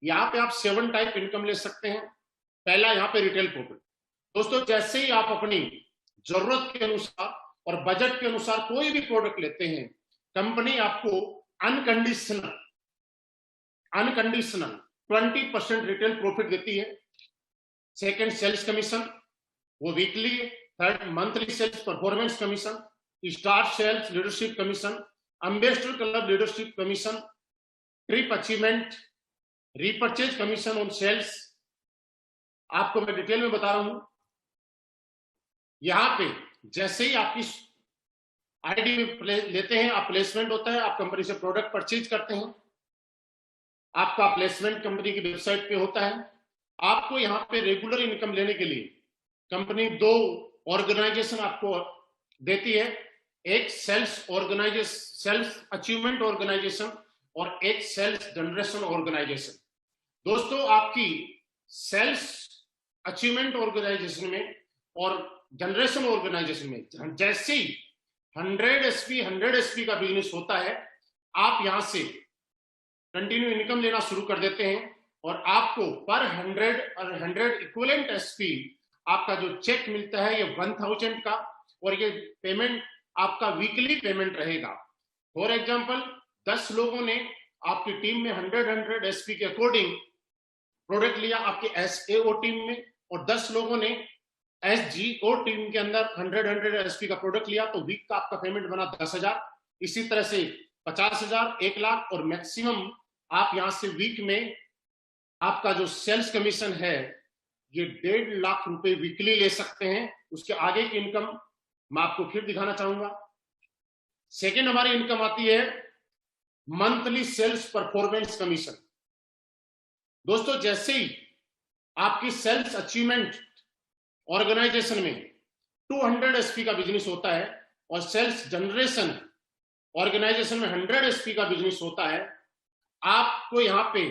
यहाँ पे आप 7 टाइप इनकम ले सकते हैं। पहला यहाँ पे रिटेल प्रॉफिट। दोस्तों जैसे ही आप अपनी जरूरत के अनुसार और बजट के अनुसार कोई भी प्रोडक्ट लेते हैं, कंपनी आपको अनकंडीशनल 20% रिटेल प्रॉफिट देती है। सेकंड सेल्स कमीशन, वो weekly. Third monthly sales performance commission, star sales leadership commission, ambassador club leadership commission, trip achievement, repurchase commission on sales. आपको मैं डिटेल में बता रहा हूं। यहां पे जैसे ही आपकी आईडी लेते हैं, आप प्लेसमेंट होता है, आप कंपनी से प्रोडक्ट परचेज करते हैं, आपका प्लेसमेंट कंपनी की वेबसाइट पे होता है। आपको यहाँ पे रेगुलर इनकम लेने के लिए कंपनी 2 ऑर्गेनाइजेशन आपको देती है, एक सेल्स अचीवमेंट ऑर्गेनाइजेशन और एक सेल्स जनरेशन ऑर्गेनाइजेशन। दोस्तों आपकी सेल्स अचीवमेंट ऑर्गेनाइजेशन में और जनरेशन ऑर्गेनाइजेशन में जैसे ही 100 एसपी का बिजनेस होता है, आप यहां से कंटिन्यू इनकम लेना शुरू कर देते हैं और आपको पर 100 इक्विवेलेंट एसपी आपका जो चेक मिलता है ये 1000 का, और ये पेमेंट आपका वीकली पेमेंट रहेगा। फॉर एग्जांपल 10 लोगों ने आपकी टीम में 100 एसपी के अकॉर्डिंग प्रोडक्ट लिया आपके एसएओ टीम में, और 10 लोगों ने एसजीओ टीम के अंदर 100 एसपी का प्रोडक्ट लिया, तो वीक का आपका पेमेंट बना 10,000। इसी तरह से 50,000, 1 लाख, और मैक्सिमम आप यहां से वीक में आपका जो सेल्स कमीशन है ये 1.5 लाख रुपए वीकली ले सकते हैं। उसके आगे की इनकम मैं आपको फिर दिखाना चाहूंगा। सेकेंड हमारी इनकम आती है मंथली सेल्स परफॉर्मेंस कमीशन। दोस्तों जैसे ही आपकी सेल्स अचीवमेंट ऑर्गेनाइजेशन में 200 एसपी का बिजनेस होता है और सेल्स जनरेशन ऑर्गेनाइजेशन में 100 एसपी का बिजनेस होता है, आपको यहाँ पे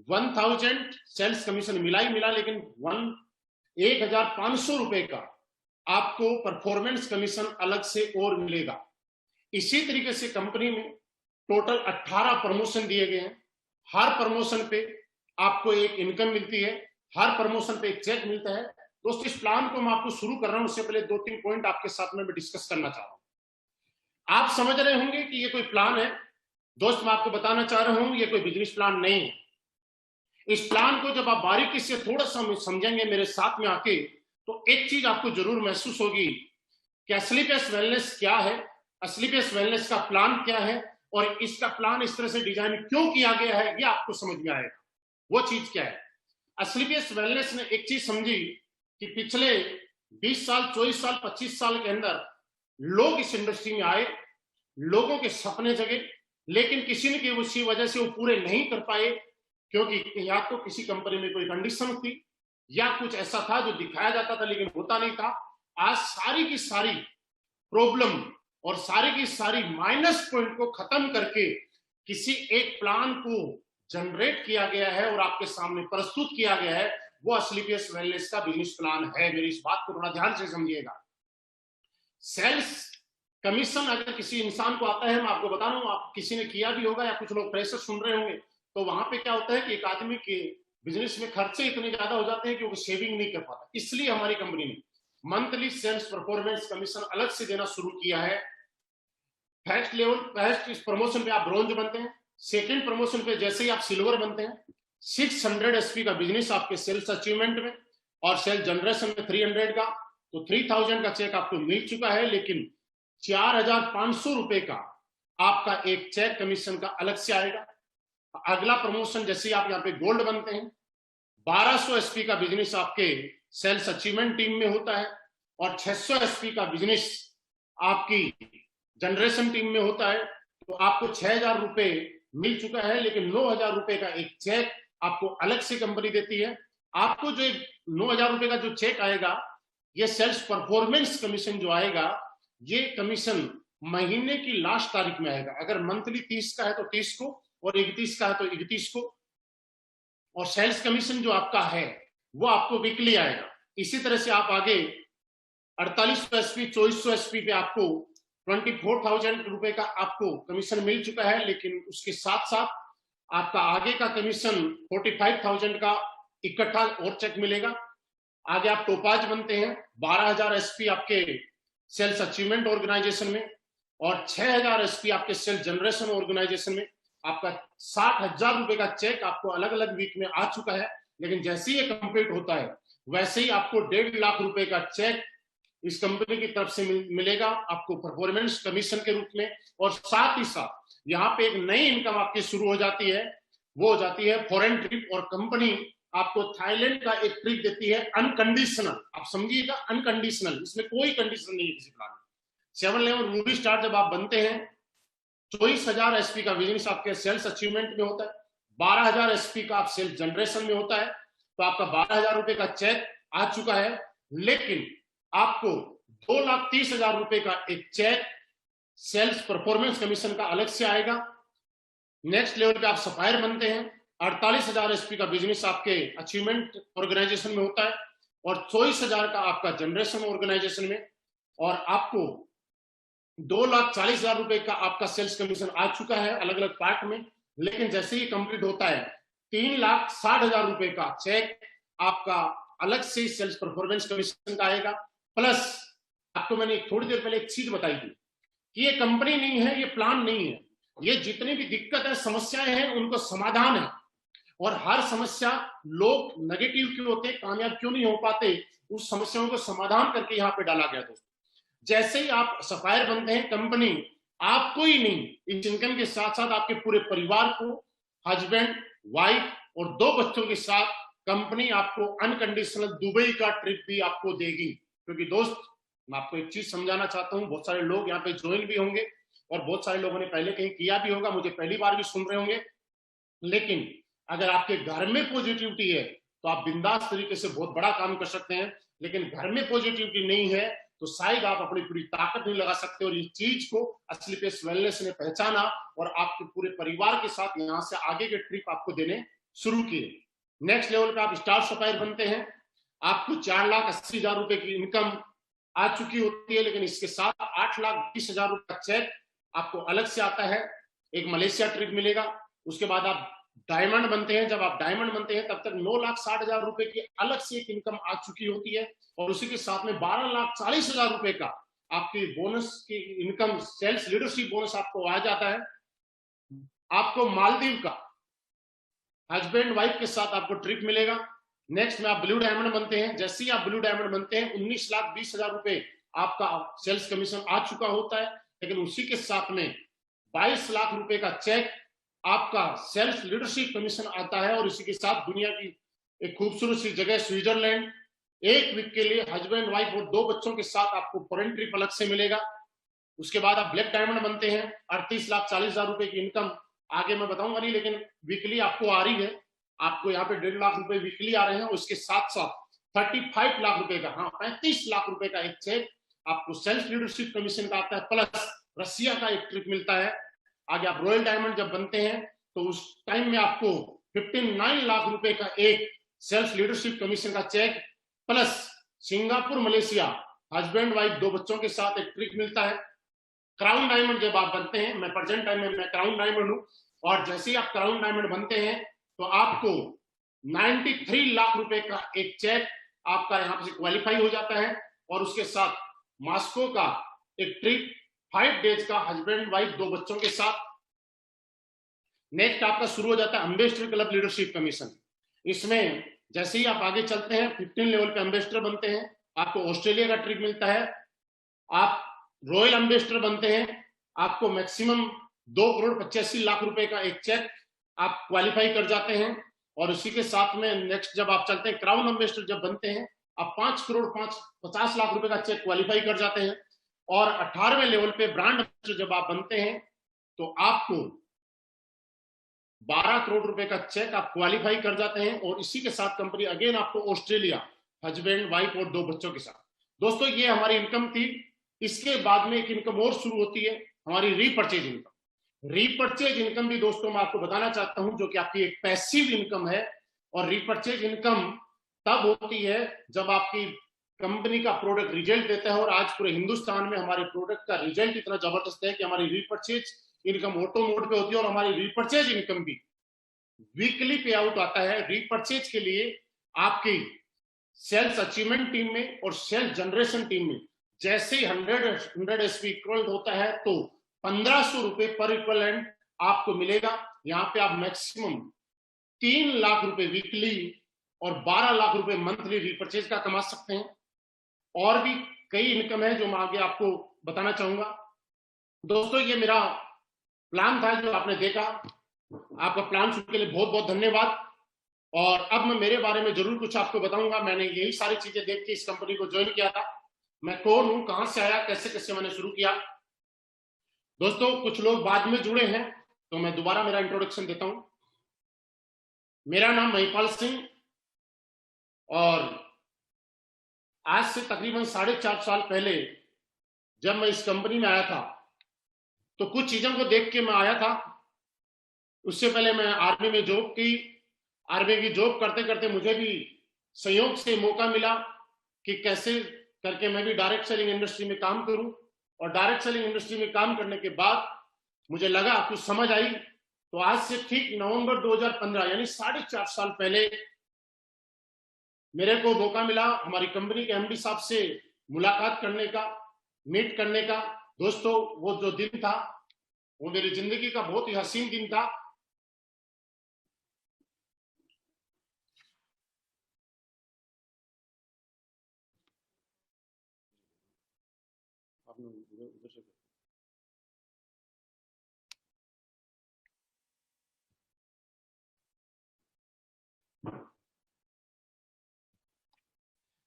1000 सेल्स कमीशन मिला ही मिला, लेकिन 1,500 रुपए का आपको परफॉर्मेंस कमीशन अलग से और मिलेगा। इसी तरीके से कंपनी में टोटल 18 प्रमोशन दिए गए हैं। हर प्रमोशन पे आपको एक इनकम मिलती है, हर प्रमोशन पे एक चेक मिलता है। दोस्तों इस प्लान को मैं आपको शुरू कर रहा हूं, उससे पहले 2-3 पॉइंट आपके साथ में डिस्कस करना चाह रहा हूं। आप समझ रहे होंगे कि ये कोई प्लान है। दोस्त मैं आपको बताना चाह रहा हूं ये कोई बिजनेस प्लान नहीं है। इस प्लान को जब आप बारीकी से थोड़ा सा समझेंगे मेरे साथ में आके, तो एक चीज आपको जरूर महसूस होगी कि असलीपेस वेलनेस क्या है, असलीपेस वेलनेस का प्लान क्या है, और इसका प्लान इस तरह से डिजाइन क्यों किया गया है ये आपको समझ में आएगा। वो चीज क्या है? असलीपेस वेलनेस ने एक चीज समझी कि पिछले 20 साल, 24 साल, 25 साल के अंदर लोग इस इंडस्ट्री में आए, लोगों के सपने जगे, लेकिन किसी न किसी वजह से वो पूरे नहीं कर पाए, क्योंकि या तो किसी कंपनी में कोई कंडीशन थी या कुछ ऐसा था जो दिखाया जाता था लेकिन होता नहीं था। आज सारी की सारी प्रॉब्लम और सारी की सारी माइनस पॉइंट को खत्म करके किसी एक प्लान को जनरेट किया गया है और आपके सामने प्रस्तुत किया गया है। वो असलीपेस वेलनेस का बिजनेस प्लान है। मेरी इस बात को थोड़ा ध्यान से समझिएगा। सेल्स कमीशन अगर किसी इंसान को आता है, मैं आपको बता रहा हूं, आप किसी ने किया भी होगा या कुछ लोग प्रेशर सुन रहे होंगे, तो वहां पे क्या होता है कि एक आदमी के बिजनेस में खर्चे इतने ज्यादा हो जाते हैं कि वो सेविंग नहीं कर पाता। इसलिए हमारी कंपनी ने मंथली सेल्स परफॉर्मेंस कमीशन अलग से देना शुरू किया है। फर्स्ट प्रमोशन पे आप ब्रॉन्ज बनते हैं, सेकंड प्रमोशन पे जैसे ही आप सिल्वर बनते हैं, 600 एसपी का बिजनेस आपके सेल्स अचीवमेंट में और सेल्स जनरेशन में 300 का, तो 3000 का चेक आपको मिल चुका है। लेकिन 4500 रुपए का आपका एक चेक कमीशन का अलग से आएगा। अगला प्रमोशन, जैसे आप यहाँ पे गोल्ड बनते हैं, 1200 एसपी का बिजनेस आपके सेल्स अचीवमेंट टीम में होता है और 600 एसपी का बिजनेस आपकी जनरेशन टीम में होता है। तो आपको 6000 रुपए मिल चुका है, लेकिन 9000 रुपए का एक चेक आपको अलग से कंपनी देती है। आपको जो 9000 रुपए का जो चेक आएगा, ये सेल्स परफॉर्मेंस कमीशन जो आएगा, ये कमीशन महीने की लास्ट तारीख में आएगा। अगर मंथली 30 का है तो 30 को, और 31 का है तो 31 को। और सेल्स कमीशन जो आपका है वो आपको वीकली आएगा। इसी तरह से आप आगे 4800 एसपी, 2400 एसपी पे आपको 24,000 रुपए का आपको कमीशन मिल चुका है। लेकिन उसके साथ साथ आपका आगे का कमीशन 45,000 का इकट्ठा और चेक मिलेगा। आगे आप टोपाज बनते हैं, 12,000 एसपी आपके सेल्स अचीवमेंट ऑर्गेनाइजेशन में और 6,000 एसपी आपके सेल्स जनरेशन ऑर्गेनाइजेशन में। आपका 60,000 रुपए का चेक आपको अलग अलग वीक में आ चुका है। लेकिन जैसे ही ये कंप्लीट होता है, वैसे ही आपको 1.5 लाख रुपए का चेक इस कंपनी की तरफ से मिलेगा आपको परफॉर्मेंस कमीशन के रूप में। और साथ ही साथ यहाँ पे एक नई इनकम आपकी शुरू हो जाती है, वो हो जाती है फॉरेन ट्रिप। और कंपनी आपको थाईलैंड का एक ट्रिप देती है अनकंडीशनल। आप समझिएगा, अनकंडीशनल, इसमें कोई कंडीशन नहीं है किसी प्लान में। 711 मूवी स्टार जब आप बनते हैं, 24,000 एसपी का बिजनेस आपके सेल्स अचीवमेंट में होता है, 12,000 एसपी का आप सेल्स जनरेशन में होता है। तो आपका 12,000 रुपए का चेक आ चुका है। लेकिन आपको 2,30,000 रुपए का एक चेक सेल्स परफॉर्मेंस कमीशन का अलग से आएगा। नेक्स्ट लेवल पे आप सफायर बनते हैं, 48,000 एसपी का बिजनेस आपके अचीवमेंट ऑर्गेनाइजेशन में होता है और 24,000 का आपका जनरेशन ऑर्गेनाइजेशन में। और आपको 2,40,000 रुपए का आपका सेल्स कमीशन आ चुका है अलग अलग पार्ट में। लेकिन जैसे ही कंप्लीट होता है, 3,60,000 रुपए का चेक आपका अलग से सेल्स परफॉर्मेंस कमीशन का आएगा। प्लस आपको मैंने थोड़ी देर पहले एक चीज बताई थी कि ये कंपनी नहीं है, ये प्लान नहीं है, ये जितनी भी दिक्कत है, समस्याएं हैं, उनको समाधान है। और हर समस्या, लोग नेगेटिव क्यों होते, कामयाब क्यों नहीं हो पाते, उस समस्याओं को समाधान करके यहाँ पे डाला गया। दोस्तों, जैसे ही आप सफायर बनते हैं, कंपनी आपको ही नहीं, इस इनकम के साथ साथ आपके पूरे परिवार को, हस्बैंड, वाइफ और 2 बच्चों के साथ कंपनी आपको अनकंडीशनल दुबई का ट्रिप भी आपको देगी। क्योंकि दोस्त, मैं आपको एक चीज समझाना चाहता हूं, बहुत सारे लोग यहाँ पे ज्वाइन भी होंगे और बहुत सारे लोगों ने पहले कहीं किया भी होगा, मुझे पहली बार भी सुन रहे होंगे। लेकिन अगर आपके घर में पॉजिटिविटी है तो आप बिंदास तरीके से बहुत बड़ा काम कर सकते हैं। लेकिन घर में पॉजिटिविटी नहीं है तो शायद आप अपनी पूरी ताकत नहीं लगा सकते। और इस चीज को असली पेस वेलनेस ने पहचाना और आपके पूरे परिवार के साथ यहाँ से आगे के ट्रिप आपको देने शुरू किए। नेक्स्ट लेवल पे आप स्टार सप्लायर बनते हैं, आपको 4,80,000 रुपए की इनकम आ चुकी होती है। लेकिन इसके साथ 8,20,000 रुपए का चेक आपको अलग से आता है। एक मलेशिया ट्रिप मिलेगा। उसके बाद आप डायमंड बनते हैं। जब आप डायमंड बनते हैं, तब तक 9,60,000 रुपए की अलग से एक इनकम आ चुकी होती है। और उसी के साथ में 12,40,000 रुपए का आपकी बोनस की इनकम, सेल्स लीडरशिप बोनस आपको आ जाता है। आपको मालदीव का हस्बैंड वाइफ के साथ आपको ट्रिप मिलेगा। नेक्स्ट में आप ब्लू डायमंड बनते हैं। जैसे ही आप ब्लू डायमंड बनते हैं, 19,20,000 रुपए आपका सेल्स कमीशन आ चुका होता है। लेकिन उसी के साथ में 22 लाख रुपए का चेक आपका सेल्स लीडरशिप कमीशन आता है। और इसी के साथ दुनिया की एक खूबसूरत सी जगह स्विट्जरलैंड, 1 वीक के लिए हस्बैंड वाइफ और 2 बच्चों के साथ आपको फॉरेन ट्रिप अलग से मिलेगा। उसके बाद आप ब्लैक डायमंड बनते हैं, 38,40,000 रुपए की इनकम आगे मैं बताऊंगा नहीं, लेकिन वीकली आपको आ रही है। आपको यहाँ पे 1.5 लाख रुपए वीकली आ रहे हैं। उसके साथ साथ 35 लाख रुपए का, हाँ 35 लाख रुपए का एक चेक आपको सेल्स लीडरशिप कमीशन का आता है। प्लस रसिया का एक ट्रिप मिलता है। आगे आप रॉयल डायमंड जब बनते हैं तो उस टाइम में आपको 59 लाख रुपए का एक सेल्स लीडरशिप कमीशन का cheque, plus Singapore Malaysia husband wife 2 बच्चों के साथ एक ट्रिप मिलता है। क्राउन डायमंड जब आप बनते हैं, मैं प्रेजेंट टाइम में मैं क्राउन डायमंड हूं, और जैसे ही आप क्राउन डायमंड बनते हैं तो आपको 93 लाख रुपए का एक चेक आपका यहां से क्वालिफाई हो जाता है। और उसके साथ मॉस्को का एक ट्रिप 5 डेज का हस्बैंड वाइफ 2 बच्चों के साथ। नेक्स्ट आपका शुरू हो जाता है एम्बेसडर क्लब लीडरशिप कमीशन। इसमें जैसे ही आप आगे चलते हैं 15 लेवल पे एम्बेसडर बनते हैं, आपको ऑस्ट्रेलिया का ट्रिप मिलता है, आप रॉयल एम्बेसडर बनते हैं, आपको मैक्सिमम 2,85,00,000 रुपए का एक चेक आप क्वालिफाई कर जाते हैं। और उसी के साथ में नेक्स्ट जब आप चलते हैं क्राउन एम्बेसडर जब बनते हैं, आप 5,50,00,000 रुपए का चेक क्वालिफाई कर जाते हैं। और 18वें लेवल पे ब्रांड एम्बेसडर जब आप बनते हैं तो आपको 12 करोड़ रुपए का चेक आप क्वालिफाई कर जाते हैं। और इसी के साथ कंपनी अगेन आपको ऑस्ट्रेलिया, हस्बैंड वाइफ और 2 बच्चों के साथ। दोस्तों ये हमारी इनकम थी। इसके बाद में एक इनकम और शुरू होती है, हमारी रीपर्चेज इनकम। रीपर्चेज इनकम भी दोस्तों मैं आपको बताना चाहता हूं, जो कि आपकी एक पैसिव इनकम है। और रीपर्चेज इनकम तब होती है जब आपकी कंपनी का प्रोडक्ट रिजल्ट देता है। और आज पूरे हिंदुस्तान में हमारे प्रोडक्ट का रिजल्ट इतना जबरदस्त है कि हमारी रीपर्चेज इनकम ऑटो मोड पे होती है। और हमारी रीपर्चेज इनकम भी वीकली पे आउट आता है। रीपर्चेज के लिए आपकी सेल्स अचीवमेंट टीम में और सेल्स जनरेशन टीम में जैसे 100 एसपी इक्वल होता है तो 1,500 रुपए पर इक्वलेंट आपको मिलेगा। यहाँ पे आप मैक्सिमम 3 लाख रुपए वीकली और 12 लाख रुपए मंथली रीपर्चेज का कमा सकते हैं। और भी कई इनकम है जो मैं आगे आपको बताना चाहूंगा। दोस्तों ये मेरा प्लान था जो आपने देखा, आपका प्लान सुनने के लिए बहुत बहुत धन्यवाद। और अब मैं मेरे बारे में जरूर कुछ आपको बताऊंगा। मैंने यही सारी चीजें देख के इस कंपनी को ज्वाइन किया था। मैं कौन हूं, कहां से आया, कैसे कैसे मैंने शुरू किया। दोस्तों कुछ लोग बाद में जुड़े हैं तो मैं दोबारा मेरा इंट्रोडक्शन देता हूं। मेरा नाम महिपाल सिंह, और आज से तकरीबन 4.5 साल पहले जब मैं इस कंपनी में आया था तो कुछ चीजों को देख के मैं आया था। उससे पहले मैं आर्मी में जॉब की। आर्मी की जॉब करते करते मुझे भी संयोग से मौका मिला कि कैसे करके मैं भी डायरेक्ट सेलिंग इंडस्ट्री में काम करूं। और डायरेक्ट सेलिंग इंडस्ट्री में काम करने के बाद मुझे लगा, कुछ समझ आई। तो आज से ठीक नवंबर 2015 यानी 4.5 साल पहले मेरे को मौका मिला हमारी कंपनी के एमडी साहब से मुलाकात करने का, मीट करने का। दोस्तों वो जो दिन था वो मेरी जिंदगी का बहुत ही हसीन दिन था।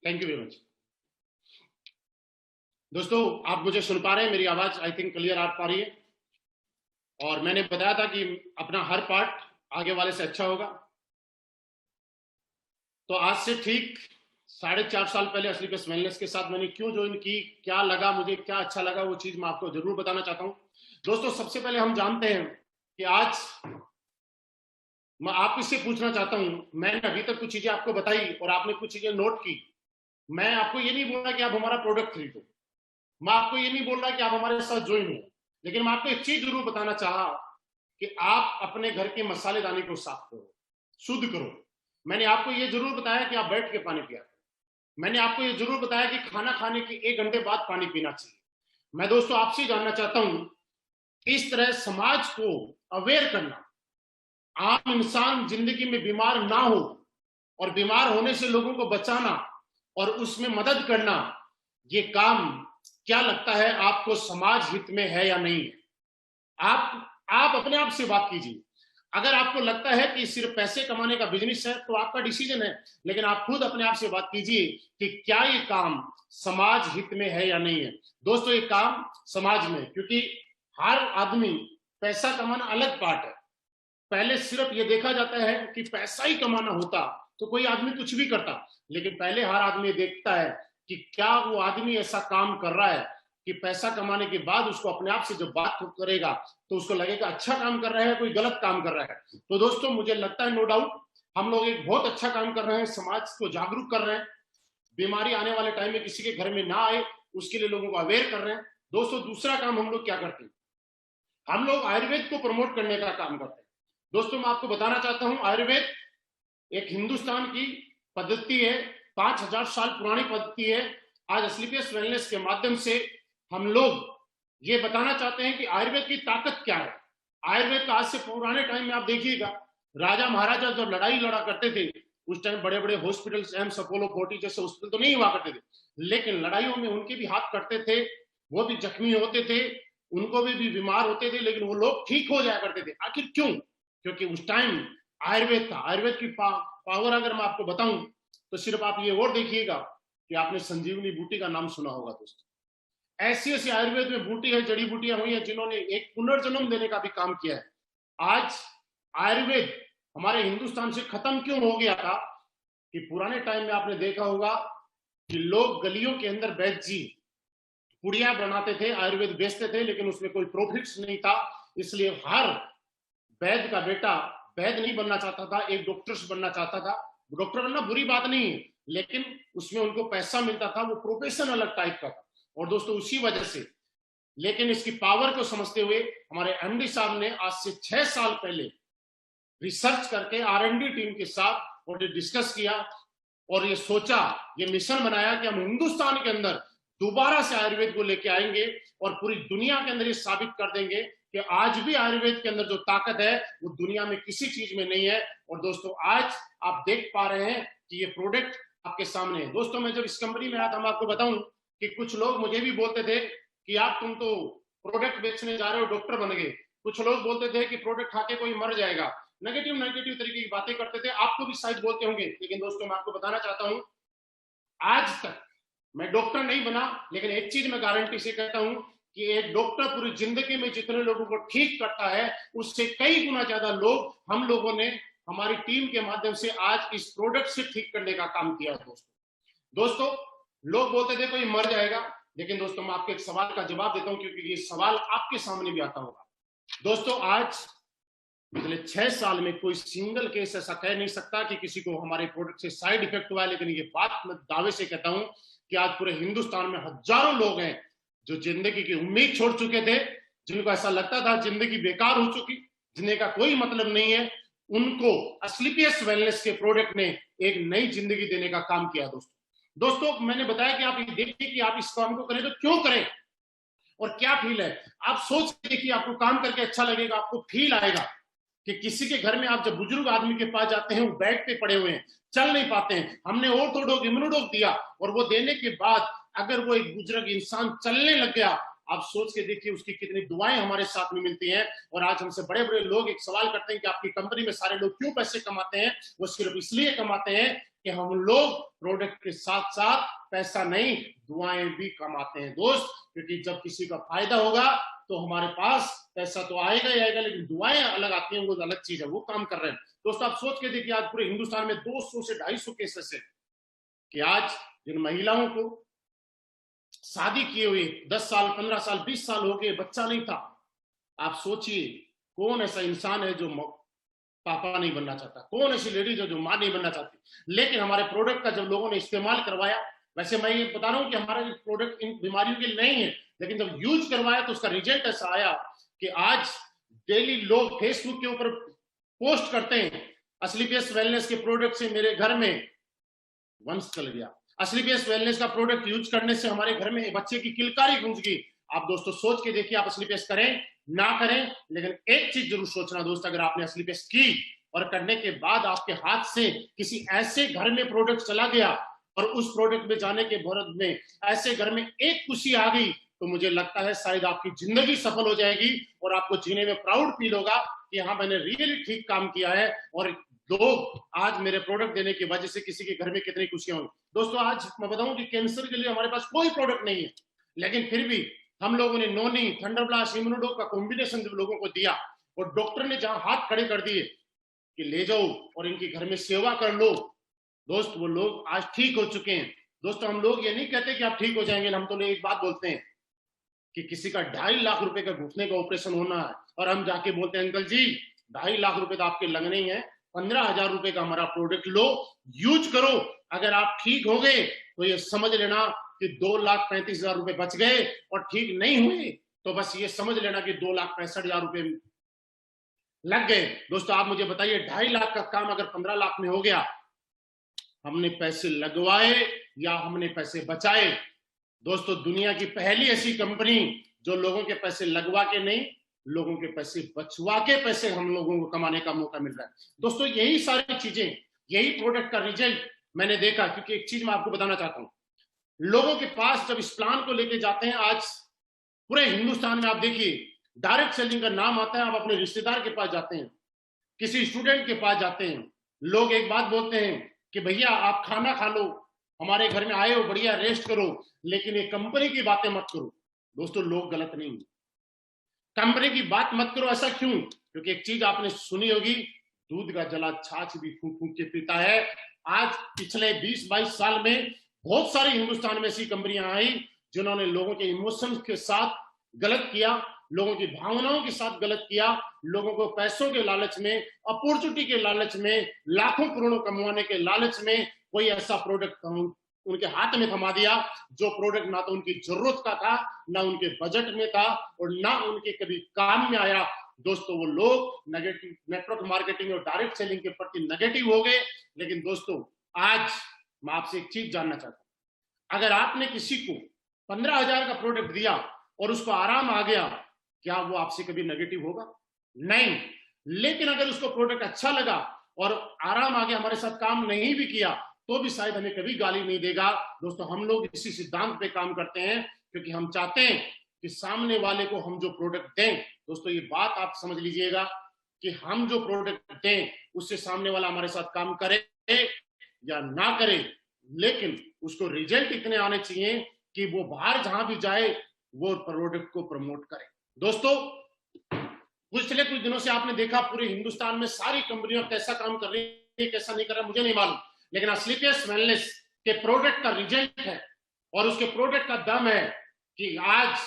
Thank you very much. दोस्तों आप मुझे सुन पा रहे हैं, मेरी आवाज आई थिंक क्लियर आ पा रही है। और मैंने बताया था कि अपना हर पार्ट आगे वाले से अच्छा होगा। तो आज से ठीक 4.5 साल पहले असली बेस्ट वेलनेस के साथ मैंने क्यों ज्वाइन की, क्या लगा मुझे, क्या अच्छा लगा, वो चीज मैं आपको जरूर बताना चाहता हूं। दोस्तों सबसे पहले हम जानते हैं कि आज मैं आपसे से पूछना चाहता हूं, मैंने अभी तक कुछ चीजें आपको बताई और आपने कुछ चीजें नोट की। मैं आपको ये नहीं बोल रहा कि आप हमारा प्रोडक्ट खरीदो, मैं आपको ये नहीं बोल रहा कि आप हमारे साथ ज्वाइन हो, लेकिन मैं आपको एक चीज जरूर बताना चाहा कि आप अपने घर के मसालेदानी को साफ करो, शुद्ध करो। मैंने आपको ये जरूर बताया कि आप बैठ के पानी पिया करो। मैंने आपको ये जरूर बताया कि खाना खाने के 1 घंटे बाद पानी पीना चाहिए। मैं दोस्तों आपसे जानना चाहता हूं, इस तरह समाज को अवेयर करना, आम इंसान जिंदगी में बीमार ना हो और बीमार होने से लोगों को बचाना और उसमें मदद करना, ये काम क्या लगता है आपको समाज हित में है या नहीं है? आप अपने आप से बात कीजिए। अगर आपको लगता है कि सिर्फ पैसे कमाने का बिजनेस है तो आपका डिसीजन है, लेकिन आप खुद अपने आप से बात कीजिए कि क्या ये काम समाज हित में है या नहीं है। दोस्तों ये काम समाज में, क्योंकि हर आदमी, पैसा कमाना अलग पार्ट है। पहले सिर्फ ये देखा जाता है कि पैसा ही कमाना होता तो कोई आदमी कुछ भी करता, लेकिन पहले हर आदमी देखता है कि क्या वो आदमी ऐसा काम कर रहा है कि पैसा कमाने के बाद उसको अपने आप से जब बात करेगा तो उसको लगेगा अच्छा काम कर रहा है, कोई गलत काम कर रहा है। तो दोस्तों मुझे लगता है नो डाउट हम लोग एक बहुत अच्छा काम कर रहे हैं, समाज को जागरूक कर रहे हैं, बीमारी आने वाले टाइम में किसी के घर में ना आए उसके लिए लोगों को अवेयर कर रहे हैं। दोस्तों दूसरा काम हम लोग क्या करते हैं, हम लोग आयुर्वेद को प्रमोट करने का काम करते हैं। दोस्तों मैं आपको बताना चाहता हूं, आयुर्वेद एक हिंदुस्तान की पद्धति है, 5000 साल पुरानी पद्धति है। आज असलीपियस वेलनेस के माध्यम से हम लोग ये बताना चाहते हैं कि आयुर्वेद की ताकत क्या है। आयुर्वेद का आज से पुराने टाइम में आप देखिएगा, राजा महाराजा जब लड़ाई लड़ा करते थे उस टाइम बड़े बड़े हॉस्पिटल्स, एम्स, अपोलो 40 जैसे हॉस्पिटल तो नहीं हुआ करते थे, लेकिन लड़ाइयों में उनके भी हाथ कटते थे, वो भी जख्मी होते थे, उनको भी बीमार होते थे, लेकिन वो लोग ठीक हो जाया करते थे। आखिर क्यों? क्योंकि उस टाइम आयुर्वेद था। आयुर्वेद की पावर अगर मैं आपको बताऊं तो सिर्फ आप ये और देखिएगा कि आपने संजीवनी बूटी का नाम सुना होगा दोस्तों। ऐसी ऐसी आयुर्वेद में बूटी है, जड़ी बूटियां हुई है, जिन्होंने एक पुनर्जन्म देने का भी काम किया है। आज आयुर्वेद हमारे हिंदुस्तान से खत्म क्यों हो गया था कि पुराने टाइम में आपने देखा होगा कि लोग गलियों के अंदर वैद्य जी पुड़िया बनाते थे, आयुर्वेद बेचते थे, लेकिन उसमें कोई प्रॉफिट्स नहीं था। इसलिए हर वैद्य का बेटा वैद्य नहीं बनना चाहता था, एक डॉक्टर बनना चाहता था। डॉक्टर बनना बुरी बात नहीं है, लेकिन उसमें उनको पैसा मिलता था, वो प्रोफेशन अलग टाइप का था। और दोस्तों उसी वजह से, लेकिन इसकी पावर को समझते हुए हमारे एमडी साहब ने आज से 6 साल पहले रिसर्च करके R&D टीम के साथ और डिस्कस किया और ये सोचा, ये मिशन बनाया कि हम हिंदुस्तान के अंदर दोबारा से आयुर्वेद को लेके आएंगे और पूरी दुनिया के अंदर ये साबित कर देंगे कि आज भी आयुर्वेद के अंदर जो ताकत है वो दुनिया में किसी चीज में नहीं है। और दोस्तों आज आप देख पा रहे हैं कि ये प्रोडक्ट आपके सामने है। दोस्तों मैं जब इस कंपनी में आया था, मैं आपको बताऊं कि कुछ लोग मुझे भी बोलते थे कि आप तुम तो प्रोडक्ट बेचने जा रहे हो, डॉक्टर बन गए। कुछ लोग बोलते थे कि प्रोडक्ट खा के कोई मर जाएगा, नेगेटिव तरीके की बातें करते थे। आपको भी शायद बोलते होंगे, लेकिन दोस्तों मैं आपको बताना चाहता हूं, आज तक मैं डॉक्टर नहीं बना, लेकिन एक चीज मैं गारंटी से कहता हूं कि एक डॉक्टर पूरी जिंदगी में जितने लोगों को ठीक करता है, उससे कई गुना ज्यादा लोग हम लोगों ने हमारी टीम के माध्यम से आज इस प्रोडक्ट से ठीक करने का काम किया। दोस्तों लोग बोलते थे कोई मर जाएगा, लेकिन दोस्तों मैं आपके एक सवाल का जवाब देता हूं, क्योंकि ये सवाल आपके सामने भी आता होगा। दोस्तों आज पिछले 6 साल में कोई सिंगल केस ऐसा कह नहीं सकता कि किसी को हमारे प्रोडक्ट से साइड इफेक्ट हुआ है। लेकिन ये बात मैं दावे से कहता हूं कि आज पूरे हिंदुस्तान में हजारों लोग हैं जो जिंदगी की उम्मीद छोड़ चुके थे, जिनको ऐसा लगता था जिंदगी बेकार हो चुकी, जिंदगी का कोई मतलब नहीं है, उनको एस्क्लेपियस वेलनेस के प्रोडक्ट ने एक नई जिंदगी देने का काम किया। दोस्तों मैंने बताया कि आप ये देखिए कि आप इस काम को करें तो क्यों करें और क्या फील है। आप सोच के देखिए, आपको काम करके अच्छा लगेगा, आपको फील आएगा कि किसी के घर में आप जब बुजुर्ग आदमी के पास जाते हैं, वो बेड पे पड़े हुए हैं, चल नहीं पाते हैं, हमने ऑर्थोडॉक इम्यूनोडॉक दिया और वो देने के बाद अगर वो एक बुजुर्ग इंसान चलने लग गया, आप सोच के देखिए उसकी कितनी दुआएं हमारे साथ में मिलती हैं। और आज हमसे बड़े बड़े लोग एक सवाल करते हैं कि आपकी कंपनी में सारे लोग क्यों पैसे कमाते हैं? वो सिर्फ इसलिए कमाते हैं कि हम लोग प्रोडक्ट के साथ साथ पैसा नहीं, दुआएं भी कमाते हैं दोस्त। क्योंकि जब किसी का फायदा होगा तो हमारे पास पैसा तो आएगा ही आएगा, लेकिन दुआएं अलग आती हैं, वो अलग चीज है, वो काम कर रहे हैं। दोस्तों आप सोच के देखिए, आज पूरे हिंदुस्तान में 200 से 250 केसेस है कि आज जिन महिलाओं को शादी किए हुए 10 साल 15 साल 20 साल हो गए, बच्चा नहीं था, आप सोचिए कौन ऐसा इंसान है जो पापा नहीं बनना चाहता, कौन ऐसी लेडीज है जो मां नहीं बनना चाहती। लेकिन हमारे प्रोडक्ट का जब लोगों ने इस्तेमाल करवाया, वैसे मैं ये बता रहा हूं कि हमारा प्रोडक्ट इन बीमारियों के लिए नहीं है, लेकिन जब यूज करवाया तो उसका रिजल्ट ऐसा आया कि आज डेली लोग फेसबुक के ऊपर पोस्ट करते हैं, एस्क्लेपियस वेलनेस के प्रोडक्ट से मेरे घर में वंश चल गया, एस्क्लेपियस वेलनेस का प्रोडक्ट यूज करने से हमारे घर में बच्चे की किलकारी गूंज गई। आप दोस्तों सोच के देखिए, आप एस्क्लेपियस करें ना करें, लेकिन एक चीज जरूर सोचना दोस्त, अगर आपने एस्क्लेपियस की और करने के बाद आपके हाथ से किसी ऐसे घर में प्रोडक्ट चला गया और उस प्रोडक्ट में जाने के बाद में ऐसे घर में एक खुशी आ गई, तो मुझे लगता है शायद आपकी जिंदगी सफल हो जाएगी और आपको जीने में प्राउड फील होगा कि हाँ मैंने रियली ठीक काम किया है और लोग आज मेरे प्रोडक्ट देने की वजह से किसी के घर में कितनी खुशियां हुई। दोस्तों आज मैं बताऊं कि कैंसर के लिए हमारे पास कोई प्रोडक्ट नहीं है, लेकिन फिर भी हम लोगों ने नोनी, थंडरब्लास्ट, इम्यूनोडॉक का कॉम्बिनेशन जब लोगों को दिया और डॉक्टर ने जहां हाथ खड़े कर दिए कि ले जाओ और इनके घर में सेवा कर लो, दोस्त वो लोग आज ठीक हो चुके हैं। दोस्तों हम लोग ये नहीं कहते कि आप ठीक हो जाएंगे, हम तो एक बात बोलते हैं कि किसी का 2.5 लाख रुपए का घुटने का ऑपरेशन होना है और हम जाके बोलते हैं अंकल जी 2.5 लाख रुपए तो आपके लगने ही है, 15,000 रुपए का हमारा प्रोडक्ट लो, यूज करो, अगर आप ठीक हो गए तो ये समझ लेना कि 2,35,000 रुपए बच गए, और ठीक नहीं हुए तो बस ये समझ लेना कि 2,65,000 रुपए लग गए। दोस्तों आप मुझे बताइए 2.5 लाख का काम अगर 15 लाख में हो गया, हमने पैसे लगवाए या हमने पैसे बचाए? दोस्तों दुनिया की पहली ऐसी कंपनी जो लोगों के पैसे लगवा के नहीं, लोगों के पैसे बचवा के पैसे हम लोगों को कमाने का मौका मिल रहा है। दोस्तों यही सारी चीजें यही प्रोडक्ट का रिजल्ट मैंने देखा, क्योंकि एक चीज मैं आपको बताना चाहता हूं, लोगों के पास जब इस प्लान को लेके जाते हैं, आज पूरे हिंदुस्तान में आप देखिए डायरेक्ट सेलिंग का नाम आता है, आप अपने रिश्तेदार के पास जाते हैं, किसी स्टूडेंट के पास जाते हैं, लोग एक बात बोलते हैं कि भैया आप खाना खा लो, हमारे घर में आए हो, बढ़िया रेस्ट करो, लेकिन ये कंपनी की बातें मत करो। दोस्तों, लोग गलत नहीं है, कंपनी की बात मत करो। ऐसा क्यों? क्योंकि एक चीज आपने सुनी होगी, दूध का जला छाछ भी फूंक फूंक के पीता है। आज पिछले 20-22 साल में बहुत सारी हिंदुस्तान में ऐसी कंपनियां आई जिन्होंने लोगों के इमोशंस के साथ गलत किया, लोगों की भावनाओं के साथ गलत किया, लोगों को पैसों के लालच में, अपॉर्चुनिटी के लालच में, लाखों करोड़ों कमाने के लालच में कोई ऐसा प्रोडक्ट उनके हाथ में थमा दिया जो प्रोडक्ट ना तो उनकी जरूरत का था, ना उनके बजट में था, और ना उनके कभी काम में आया। दोस्तों, वो लोग नेगेटिव नेटवर्क मार्केटिंग और डायरेक्ट सेलिंग के प्रति नेगेटिव हो गए। लेकिन दोस्तों, आज मैं आपसे एक चीज जानना चाहता हूं, अगर आपने किसी को 15,000 का प्रोडक्ट दिया और उसको आराम आ गया, क्या वो आपसे कभी नेगेटिव होगा? नहीं। लेकिन अगर उसको प्रोडक्ट अच्छा लगा और आराम आ गया, हमारे साथ काम नहीं भी किया, तो भी शायद हमें कभी गाली नहीं देगा। दोस्तों, हम लोग इसी सिद्धांत पे काम करते हैं, क्योंकि हम चाहते हैं कि सामने वाले को हम जो प्रोडक्ट दें, दोस्तों ये बात आप समझ लीजिएगा कि हम जो प्रोडक्ट दें उससे सामने वाला हमारे साथ काम करे या ना करे, लेकिन उसको रिजल्ट इतने आने चाहिए कि वो बाहर जहां भी जाए वो प्रोडक्ट को प्रमोट करे। दोस्तों, पिछले कुछ दिनों से आपने देखा पूरे हिंदुस्तान में सारी कंपनियां कैसा काम कर रही है, कैसा नहीं कर रहा मुझे नहीं मालूम, लेकिन स्लीपियस वेलनेस के प्रोडक्ट का रिजल्ट है और उसके प्रोडक्ट का दम है कि आज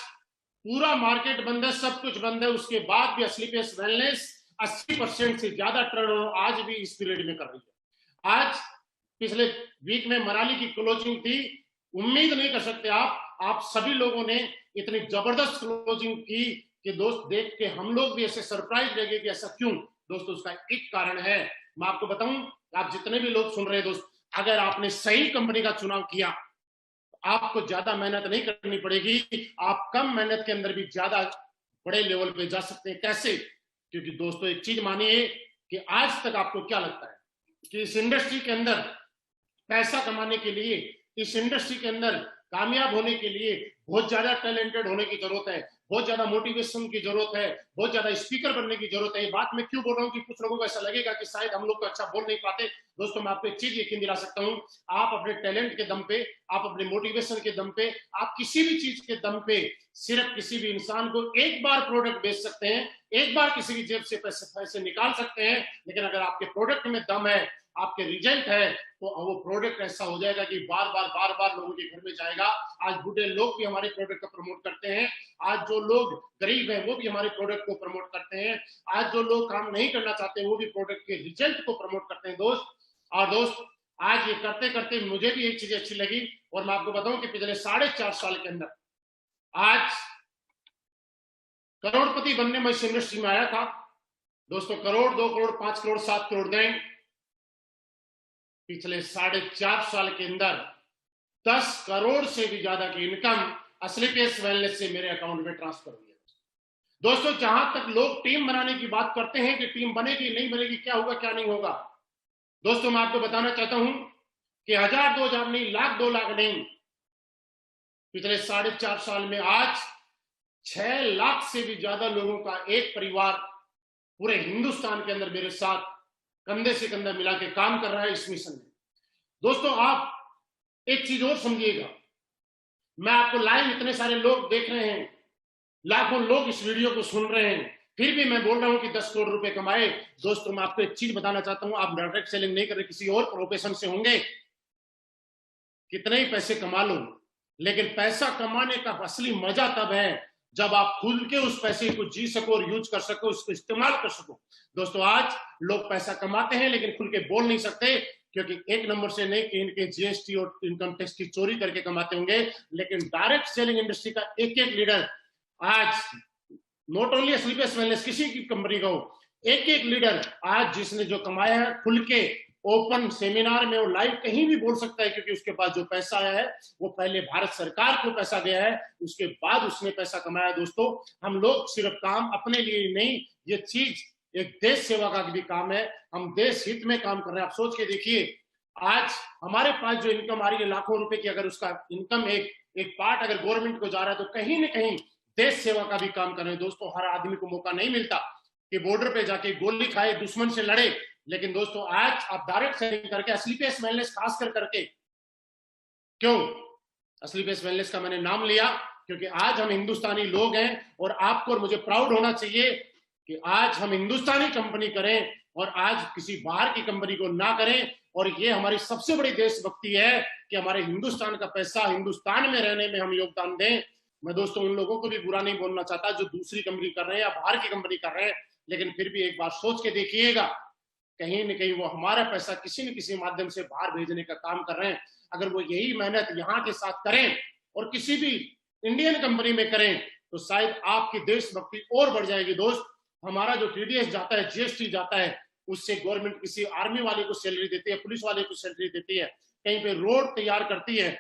पूरा मार्केट बंद है, सब कुछ बंद है, उसके बाद भी स्लीपियस वेलनेस 80% से ज्यादा टर्नओवर आज भी इस पीरियड में कर रही है। आज पिछले वीक में मनाली की क्लोजिंग थी, उम्मीद नहीं कर सकते आप सभी लोगों ने इतनी जबरदस्त क्लोजिंग की कि दोस्त देख के हम लोग भी ऐसे सरप्राइज लगे कि ऐसा क्यों। दोस्तों, उसका एक कारण है, मैं आपको बताऊं, आप जितने भी लोग सुन रहे हैं दोस्त, अगर आपने सही कंपनी का चुनाव किया, आपको ज्यादा मेहनत नहीं करनी पड़ेगी, आप कम मेहनत के अंदर भी ज्यादा बड़े लेवल पे जा सकते हैं। कैसे? क्योंकि दोस्तों, एक चीज मानिए कि आज तक आपको क्या लगता है कि इस इंडस्ट्री के अंदर पैसा कमाने के लिए, इस इंडस्ट्री के अंदर कामयाब होने के लिए बहुत ज्यादा टैलेंटेड होने की जरूरत है, बहुत ज्यादा मोटिवेशन की जरूरत है, बहुत ज्यादा स्पीकर बनने की जरूरत है। ये बात मैं क्यों बोल रहा हूँ कि कुछ लोगों को ऐसा लगेगा कि शायद हम लोग तो अच्छा बोल नहीं पाते। दोस्तों, मैं आपको एक चीज यकीन दिला सकता हूँ, आप अपने टैलेंट के दम पे, आप अपने मोटिवेशन के दम पे, आप किसी भी चीज के दम पे सिर्फ किसी भी इंसान को एक बार प्रोडक्ट बेच सकते हैं, एक बार किसी की जेब से पैसे निकाल सकते हैं। लेकिन अगर आपके प्रोडक्ट में दम है, आपके रिजल्ट है, तो वो प्रोडक्ट ऐसा हो जाएगा कि बार बार लोगों के घर में जाएगा। आज बूढ़े लोग भी हमारे प्रोडक्ट को प्रमोट करते हैं, आज जो लोग गरीब हैं वो भी हमारे प्रोडक्ट को प्रमोट करते हैं, आज जो लोग काम नहीं करना चाहते वो भी प्रोडक्ट के रिजल्ट को प्रमोट करते हैं दोस्त। और दोस्त, आज ये करते करते मुझे भी एक चीज अच्छी लगी, और मैं आपको बताऊं कि पिछले 4.5 साल के अंदर आज करोड़पति बनने में इस इंडस्ट्री में आया था। दोस्तों, करोड़, 2 करोड़, 5 करोड़, 7 करोड़ दें, पिछले 4.5 साल के अंदर 10 करोड़ से भी ज्यादा की इनकम स्लीपियस वेलनेस से मेरे अकाउंट में ट्रांसफर हुई है। दोस्तों, जहां तक लोग टीम बनाने की बात करते हैं कि टीम बनेगी नहीं बनेगी, क्या होगा क्या नहीं होगा, दोस्तों मैं आपको बताना चाहता हूं कि 1000, 2000 नहीं, लाख, 2 लाख नहीं, पिछले 4.5 साल में आज 6 लाख से भी ज्यादा लोगों का एक परिवार पूरे हिंदुस्तान के अंदर मेरे साथ कंधे से कंधा मिला के काम कर रहा है इस मिशन में। दोस्तों, आप एक चीज और समझिएगा, मैं आपको लाइव इतने सारे लोग देख रहे हैं, लाखों लोग इस वीडियो को सुन रहे हैं, फिर भी मैं बोल रहा हूं कि 10 करोड़ रुपए कमाए। दोस्तों, मैं आपको एक चीज बताना चाहता हूं, आप डायरेक्ट सेलिंग नहीं कर रहे, किसी और प्रोफेशन से होंगे, कितने ही पैसे कमा लो, लेकिन पैसा कमाने का असली मजा तब है जब आप खुल के उस पैसे को जी सको और यूज कर सको, उसको इस्तेमाल कर सको। दोस्तों, आज लोग पैसा कमाते हैं लेकिन खुल के बोल नहीं सकते, क्योंकि एक नंबर से नहीं कि इनके जीएसटी और इनकम टैक्स की चोरी करके कमाते होंगे। लेकिन डायरेक्ट सेलिंग इंडस्ट्री का एक एक लीडर आज, नॉट ओनली स्लीपियस वेलनेस, किसी की कंपनी का हो, एक एक लीडर आज जिसने जो कमाया है, खुल के ओपन सेमिनार में और लाइव कहीं भी बोल सकता है, क्योंकि उसके पास जो पैसा आया है वो पहले भारत सरकार को पैसा गया है, उसके बाद उसने पैसा कमाया। दोस्तों, हम लोग सिर्फ काम अपने लिए नहीं, ये चीज एक देश सेवा का भी काम है, हम देश हित में काम कर रहे हैं। आप सोच के देखिए, आज हमारे पास जो इनकम आ रही है लाखों रुपए की, अगर उसका इनकम एक पार्ट अगर गवर्नमेंट को जा रहा है तो कहीं ना कहीं देश सेवा का भी काम कर रहे हैं। दोस्तों, हर आदमी को मौका नहीं मिलता कि बॉर्डर पे जाके गोली खाए, दुश्मन से लड़े, लेकिन दोस्तों आज आप डायरेक्ट सेलिंग करके, असली पेस वेलनेस खासकर करके, क्यों असली पेस वेलनेस का मैंने नाम लिया, क्योंकि आज हम हिंदुस्तानी लोग हैं और आपको और मुझे प्राउड होना चाहिए कि आज हम हिंदुस्तानी कंपनी करें और आज किसी बाहर की कंपनी को ना करें। और ये हमारी सबसे बड़ी देशभक्ति है कि हमारे हिंदुस्तान का पैसा हिंदुस्तान में रहने में हम योगदान दें। मैं दोस्तों उन लोगों को भी बुरा नहीं बोलना चाहता जो दूसरी कंपनी कर रहे हैं या बाहर की कंपनी कर रहे हैं, लेकिन फिर भी एक बार सोच के देखिएगा, कहीं न कहीं वो हमारा पैसा किसी न किसी माध्यम से बाहर भेजने का काम कर रहे हैं। अगर वो यही मेहनत यहाँ के साथ करें और किसी भी इंडियन कंपनी में करें तो शायद आपकी देशभक्ति और बढ़ जाएगी। दोस्त, हमारा जो टीडीएस जाता है, जीएसटी जाता है, उससे गवर्नमेंट किसी आर्मी वाले को सैलरी देती है, पुलिस वाले को सैलरी देती है, कहीं पे रोड तैयार करती है,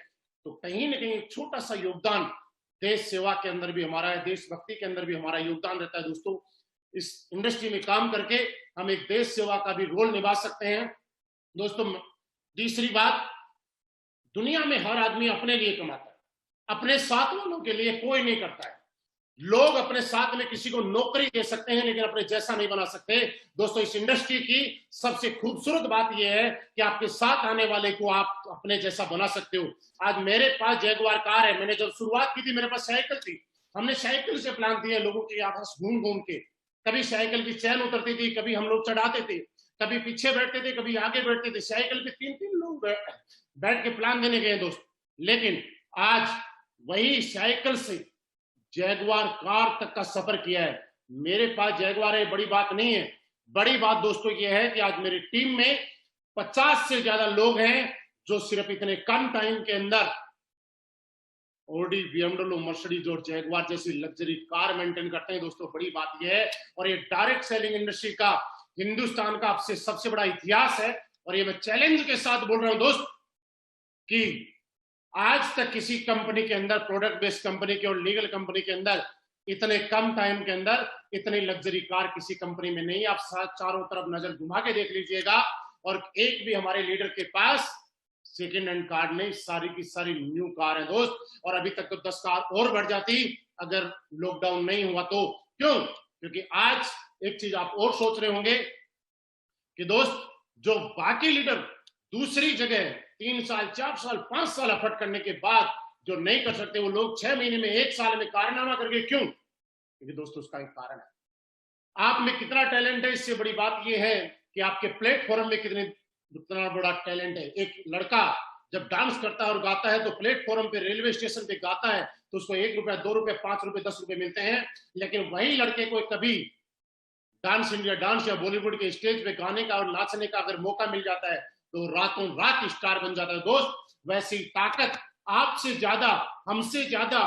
तो कहीं ना कहीं एक छोटा सा योगदान देश सेवा के अंदर भी हमारा है, देशभक्ति के अंदर भी हमारा योगदान रहता है। दोस्तों, इस इंडस्ट्री में काम करके हम एक देश सेवा का भी रोल निभा सकते हैं। दोस्तों, तीसरी बात, दुनिया में हर आदमी अपने लिए कमाता है, अपने साथ वालों के लिए कोई नहीं करता है। लोग अपने साथ में किसी को नौकरी दे सकते हैं लेकिन अपने जैसा नहीं बना सकते। दोस्तों, इस इंडस्ट्री की सबसे खूबसूरत बात यह है कि आपके साथ आने वाले को आप अपने जैसा बना सकते हो। आज मेरे पास जैगुआर कार है, मैंने जब शुरुआत की थी मेरे पास साइकिल थी, हमने साइकिल से प्लान दिया लोगों के आपस घूम घूम के, कभी साइकिल की चैन उतरती थी, कभी हम लोग चढ़ाते थे, कभी पीछे बैठते थे, कभी आगे बैठते थे, साइकिल पे 3-3 लोग बैठ के प्लान देने गए दोस्त। लेकिन आज वही साइकिल से जैगुआर कार तक का सफर किया है। मेरे पास जैगुआर है, बड़ी बात नहीं है। बड़ी बात दोस्तों ये है कि आज मेरी टीम में 50 से ज्यादा लोग हैं जो सिर्फ इतने कम टाइम के अंदर ऑडी, बीएमडब्ल्यू, मर्सिडीज और जैगुआर जैसी लग्जरी कार मेंटेन करते हैं। दोस्तों, बड़ी बात यह है, और ये डायरेक्ट सेलिंग इंडस्ट्री का हिंदुस्तान का आपसे सबसे बड़ा इतिहास है। और ये मैं चैलेंज के साथ बोल रहा हूं दोस्त कि आज तक किसी कंपनी के अंदर, प्रोडक्ट बेस्ड कंपनी के और लीगल कंपनी के अंदर, इतने कम टाइम के अंदर इतनी लग्जरी कार किसी कंपनी में नहीं। आप चारों तरफ नजर घुमा के देख लीजिएगा और एक भी हमारे लीडर के पास सेकेंड हैंड कार नहीं, सारी की सारी न्यू कार है दोस्त। और अभी तक तो 10 कार और बढ़ जाती अगर लॉकडाउन नहीं हुआ तो। क्यों? क्योंकि आज एक चीज आप और सोच रहे होंगे कि दोस्त, जो बाकी लीडर दूसरी जगह 3 साल, 4 साल, 5 साल एफर्ट करने के बाद जो नहीं कर सकते, वो लोग 6 महीने में, 1 साल में कारनामा करके, क्यों? क्योंकि दोस्तों उसका एक कारण है, आप में कितना टैलेंट है। इससे बड़ी बात यह है कि आपके प्लेटफॉर्म में कितना बड़ा टैलेंट है। एक लड़का जब डांस करता है और गाता है तो प्लेटफॉर्म पे, रेलवे स्टेशन पे गाता है तो उसको 1 रुपया, 2 रुपये, 5 रुपये, 10 रुपये मिलते हैं। लेकिन वही लड़के को कभी डांस इंडिया डांस या बॉलीवुड के स्टेज पे गाने का और नाचने का अगर मौका मिल जाता है तो रातों रात स्टार बन जाता है दोस्त। वैसी ताकत आपसे ज्यादा, हमसे ज्यादा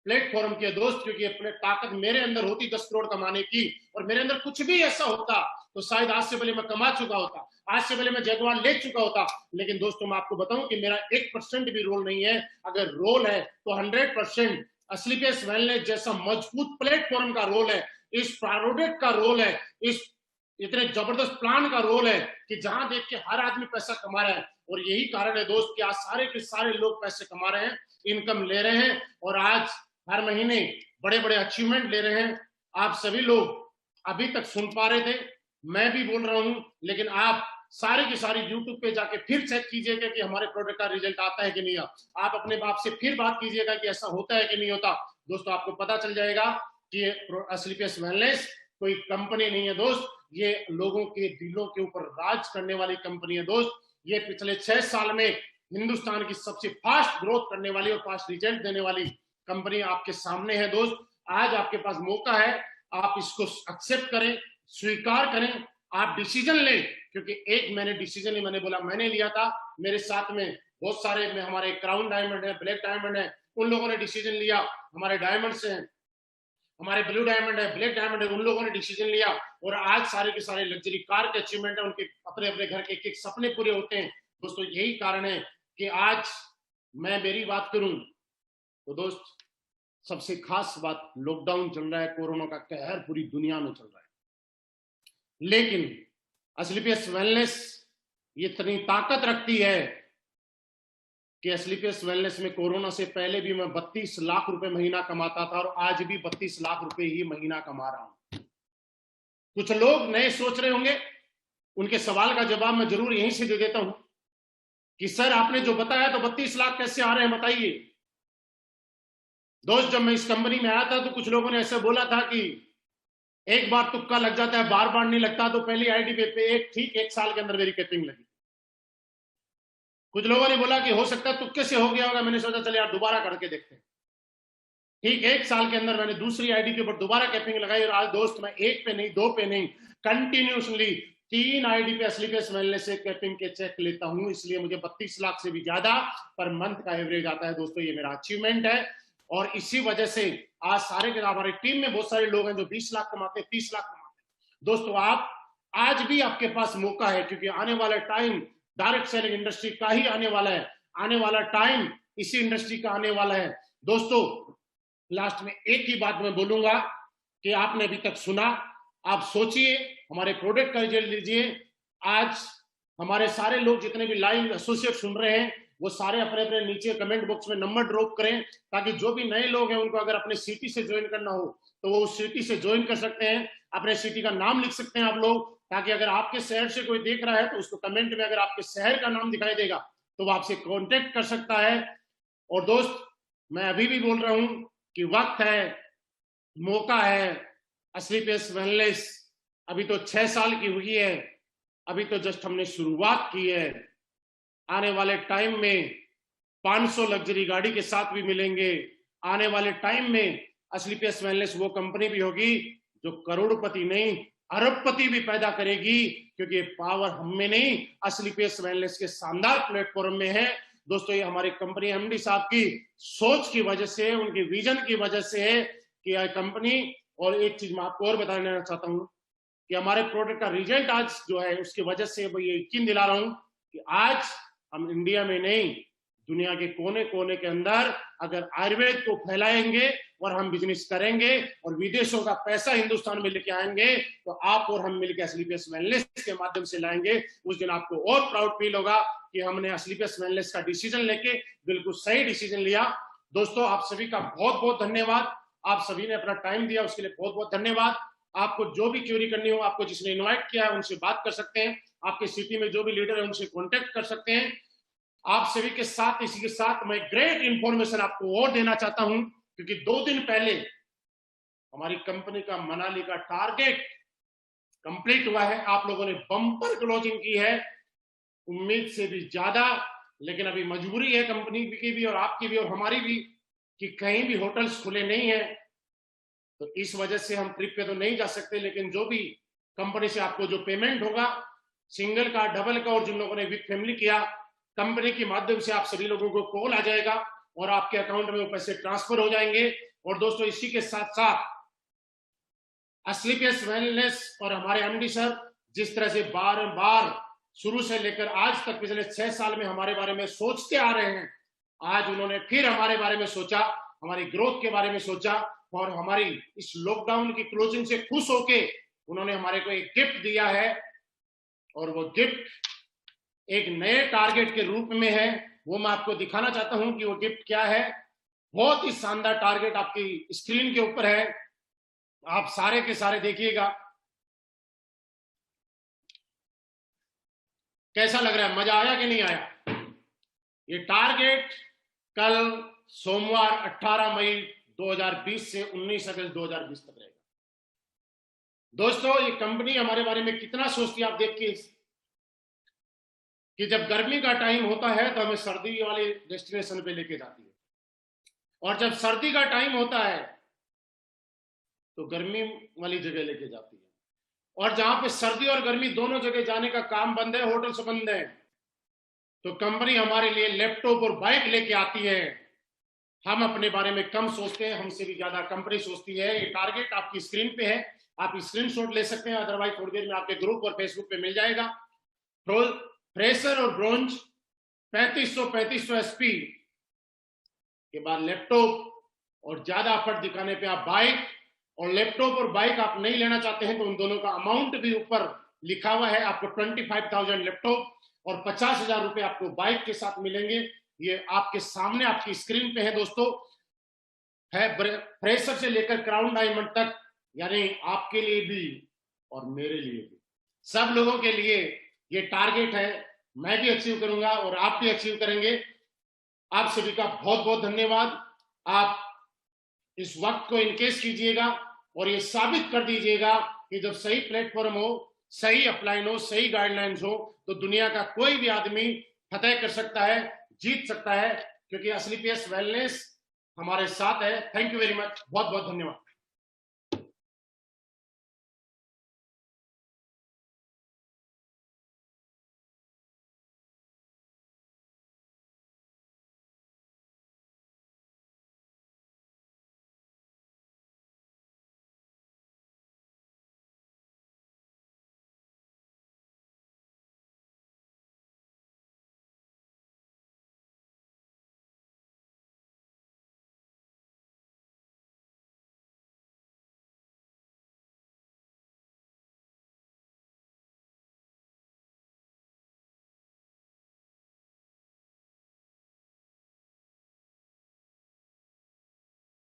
प्लेटफॉर्म के दोस्त, क्योंकि ये ताकत मेरे अंदर होती 10 करोड़ कमाने की, और मेरे अंदर कुछ भी ऐसा होता तो शायद आज से पहले मैं कमा चुका होता, आज से पहले मैं जैगुआर ले चुका होता। लेकिन दोस्तों, मैं आपको बताऊं कि मेरा 1% भी रोल नहीं है। अगर रोल है तो 100% असली पेस वेलनेस जैसा मजबूत प्लेटफॉर्म का रोल है, इस प्रोडक्ट का रोल है, इस इतने जबरदस्त प्लान का रोल है कि जहां देख के हर आदमी पैसा कमा रहा है। और यही कारण है दोस्त कि आज सारे के सारे लोग पैसे कमा रहे हैं, इनकम ले रहे हैं और आज हर महीने बड़े बड़े अचीवमेंट ले रहे हैं। आप सभी लोग अभी तक सुन पा रहे थे, मैं भी बोल रहा हूं, लेकिन आप सारी की सारी यूट्यूब पे जाके फिर चेक कीजिएगा कि हमारे प्रोडक्ट का रिजल्ट आता है कि नहीं। आप अपने बाप से फिर बात कीजिएगा कि ऐसा होता है कि नहीं होता। दोस्तों, आपको पता चल जाएगा कि असली पेस वेलनेस कोई कंपनी नहीं है दोस्त, ये लोगों के दिलों के ऊपर राज करने वाली कंपनी है दोस्त। ये पिछले 6 साल में हिंदुस्तान की सबसे फास्ट ग्रोथ करने वाली और फास्ट रिजल्ट देने वाली कंपनी आपके सामने है दोस्त। आज आपके पास मौका है, आप इसको एक्सेप्ट करें, स्वीकार करें, आप डिसीजन लें। क्योंकि एक मैंने डिसीजन नहीं, मैंने बोला, मैंने लिया था, मेरे साथ में बहुत सारे में हमारे क्राउन डायमंड है, ब्लैक डायमंड है, उन लोगों ने डिसीजन लिया, हमारे डायमंड्स हैं, हमारे ब्लू डायमंड है, ब्लैक डायमंड है, उन लोगों ने डिसीजन लिया। और आज सारे के सारे लग्जरी कार के अचीवमेंट है, उनके अपने अपने घर के एक सपने पूरे होते हैं। दोस्तों, यही कारण है कि आज मैं मेरी बात करूं तो दोस्त, सबसे खास बात, लॉकडाउन चल रहा है, कोरोना का कहर पूरी दुनिया में चल रहा है। लेकिन एस्क्लेपियस वेलनेस ये इतनी ताकत रखती है कि एस्क्लेपियस वेलनेस में कोरोना से पहले भी मैं 32 लाख रुपए महीना कमाता था और आज भी 32 लाख रुपए ही महीना कमा रहा हूं। कुछ लोग नए सोच रहे होंगे, उनके सवाल का जवाब मैं जरूर यहीं से दे देता हूं कि सर आपने जो बताया तो 32 लाख कैसे आ रहे हैं बताइए। दोस्त, जब मैं इस कंपनी में आया था तो कुछ लोगों ने ऐसे बोला था कि एक बार तुक्का लग जाता है, बार बार नहीं लगता। तो पहली आईडी पे एक साल के अंदर मेरी कैपिंग लगी। कुछ लोगों ने बोला कि हो सकता है तुक्के से हो गया होगा। मैंने सोचा चले यार दोबारा करके देखते हैं। ठीक एक साल के अंदर मैंने दूसरी आईडी के ऊपर दोबारा कैपिंग लगाई और आज दोस्त मैं एक पे नहीं, दो पे नहीं, कंटिन्यूसली 3 आईडी पे एस्क्लेपियस वेलनेस से कैपिंग के चेक लेता हूं। इसलिए मुझे 32 लाख से भी ज्यादा पर मंथ का एवरेज आता है। दोस्तों, ये मेरा अचीवमेंट है और इसी वजह से आज सारे के हमारी टीम में बहुत सारे लोग हैं जो 20 लाख कमाते हैं, 30 लाख कमाते हैं। दोस्तों, आप आज भी आपके पास मौका है, क्योंकि आने वाला टाइम डायरेक्ट सेलिंग इंडस्ट्री का ही आने वाला है। आने वाला टाइम इसी इंडस्ट्री का आने वाला है। दोस्तों, लास्ट में एक ही बात मैं बोलूंगा कि आपने अभी तक सुना, आप सोचिए, हमारे प्रोडक्ट का रिजल्ट लीजिए। आज हमारे सारे लोग जितने भी लाइव एसोसिएट सुन रहे हैं वो सारे अपने अपने नीचे कमेंट बॉक्स में नंबर ड्रॉप करें, ताकि जो भी नए लोग हैं उनको अगर अपने सिटी से ज्वाइन करना हो तो वो उस सिटी से ज्वाइन कर सकते हैं। अपने सिटी का नाम लिख सकते हैं आप लोग, ताकि अगर आपके शहर से कोई देख रहा है तो उसको कमेंट में अगर आपके शहर का नाम दिखाई देगा तो वो आपसे कॉन्टेक्ट कर सकता है। और दोस्त, मैं अभी भी बोल रहा हूं कि वक्त है, मौका है। एस्क्लेपियस वेलनेस अभी तो 6 साल की हुई है, अभी तो जस्ट हमने शुरुआत की है। आने वाले टाइम में 500 लग्जरी गाड़ी के साथ भी मिलेंगे। आने वाले टाइम में एस्क्लेपियस वेलनेस वो कंपनी भी होगी जो करोड़पति नहीं अरबपति भी पैदा करेगी, क्योंकि पावर हम में नहीं, एस्क्लेपियस वेलनेस के शानदार प्लेटफॉर्म में है। दोस्तों, ये हमारी कंपनी एमडी साहब की सोच की वजह से, उनके विजन की वजह से है कि यह कंपनी। और एक चीज मैं आपको और बताना चाहता हूं कि हमारे प्रोडक्ट का रिजल्ट आज जो है उसकी वजह से मैं ये यकीन दिला रहा हूं कि आज हम इंडिया में नहीं, दुनिया के कोने कोने के अंदर अगर आयुर्वेद को फैलाएंगे और हम बिजनेस करेंगे और विदेशों का पैसा हिंदुस्तान में लेके आएंगे तो आप और हम मिलकर एस्क्लेपियस वेलनेस के माध्यम से लाएंगे। उस दिन आपको और प्राउड फील होगा कि हमने एस्क्लेपियस वेलनेस का डिसीजन लेके बिल्कुल सही डिसीजन लिया। दोस्तों, आप सभी का बहुत बहुत धन्यवाद। आप सभी ने अपना टाइम दिया, उसके लिए बहुत बहुत धन्यवाद। आपको जो भी क्वेरी करनी हो, आपको जिसने इन्वाइट किया है उनसे बात कर सकते हैं। आपके सिटी में जो भी लीडर है उनसे कॉन्टेक्ट कर सकते हैं। आप सभी के साथ, इसी के साथ मैं ग्रेट इंफॉर्मेशन आपको और देना चाहता हूं, क्योंकि 2 दिन पहले हमारी कंपनी का मनाली का टारगेट कंप्लीट हुआ है। आप लोगों ने बम्पर क्लोजिंग की है, उम्मीद से भी ज्यादा। लेकिन अभी मजबूरी है कंपनी की भी और आपकी भी और हमारी भी कि कहीं भी होटल्स खुले नहीं है, तो इस वजह से हम ट्रिप पे तो नहीं जा सकते। लेकिन जो भी कंपनी से आपको जो पेमेंट होगा, सिंगल का, डबल का, और जिन लोगों ने विद फैमिली किया, कंपनी के माध्यम से आप सभी लोगों को कॉल आ जाएगा और आपके अकाउंट में वो पैसे ट्रांसफर हो जाएंगे। और दोस्तों, इसी के साथ साथ एस्क्लेपियस वेलनेस और हमारे एमडी सर जिस तरह से बार बार शुरू से लेकर आज तक पिछले 6 साल में हमारे बारे में सोचते आ रहे हैं, आज उन्होंने फिर हमारे बारे में सोचा, हमारी ग्रोथ के बारे में सोचा और हमारी इस लॉकडाउन की क्लोजिंग से खुश होके उन्होंने हमारे को एक गिफ्ट दिया है। और वो गिफ्ट एक नए टारगेट के रूप में है। वो मैं आपको दिखाना चाहता हूं कि वो गिफ्ट क्या है। बहुत ही शानदार टारगेट आपकी स्क्रीन के ऊपर है, आप सारे के सारे देखिएगा। कैसा लग रहा है, मजा आया कि नहीं आया? ये टारगेट कल सोमवार 18 मई 2020 से 19 अगस्त 2020 तक रहेगा। दोस्तों, ये कंपनी हमारे बारे में कितना सोचती है आप देखिए कि जब गर्मी का टाइम होता है तो हमें सर्दी वाले डेस्टिनेशन पे लेके जाती है, और जब सर्दी का टाइम होता है तो गर्मी वाली जगह लेके जाती है। और जहां पे सर्दी और गर्मी दोनों जगह जाने का काम बंद है, होटल्स बंद है, तो कंपनी हमारे लिए लैपटॉप और बाइक लेके आती है। हम अपने बारे में कम सोचते हैं, हमसे भी ज्यादा कंपनी सोचती है। ये टारगेट आपकी स्क्रीन पे है, आप स्क्रीनशॉट ले सकते हैं, अदरवाइज थोड़ी देर में आपके ग्रुप और फेसबुक पे मिल जाएगा। फ्रेशर और ब्रोंज 3500 एसपी के बाद लैपटॉप और ज्यादा एफर्ट दिखाने पे आप बाइक और लैपटॉप और बाइक आप नहीं लेना चाहते हैं तो उन दोनों का अमाउंट भी ऊपर लिखा हुआ है। आपको 25,000 लैपटॉप और 50,000 रुपए आपको बाइक के साथ मिलेंगे। ये आपके सामने आपकी स्क्रीन पे है दोस्तों, है फ्रेशर से लेकर क्राउन डायमंड तक, यानी आपके लिए भी और मेरे लिए भी, सब लोगों के लिए ये टारगेट है। मैं भी अचीव करूंगा और आप भी अचीव करेंगे। आप सभी का बहुत बहुत धन्यवाद। आप इस वक्त को इनकेस कीजिएगा और ये साबित कर दीजिएगा कि जब सही प्लेटफॉर्म हो, सही अपलाइन हो, सही गाइडलाइंस हो, तो दुनिया का कोई भी आदमी फतेह कर सकता है, जीत सकता है, क्योंकि असली पेस वेलनेस हमारे साथ है। थैंक यू वेरी मच, बहुत बहुत धन्यवाद।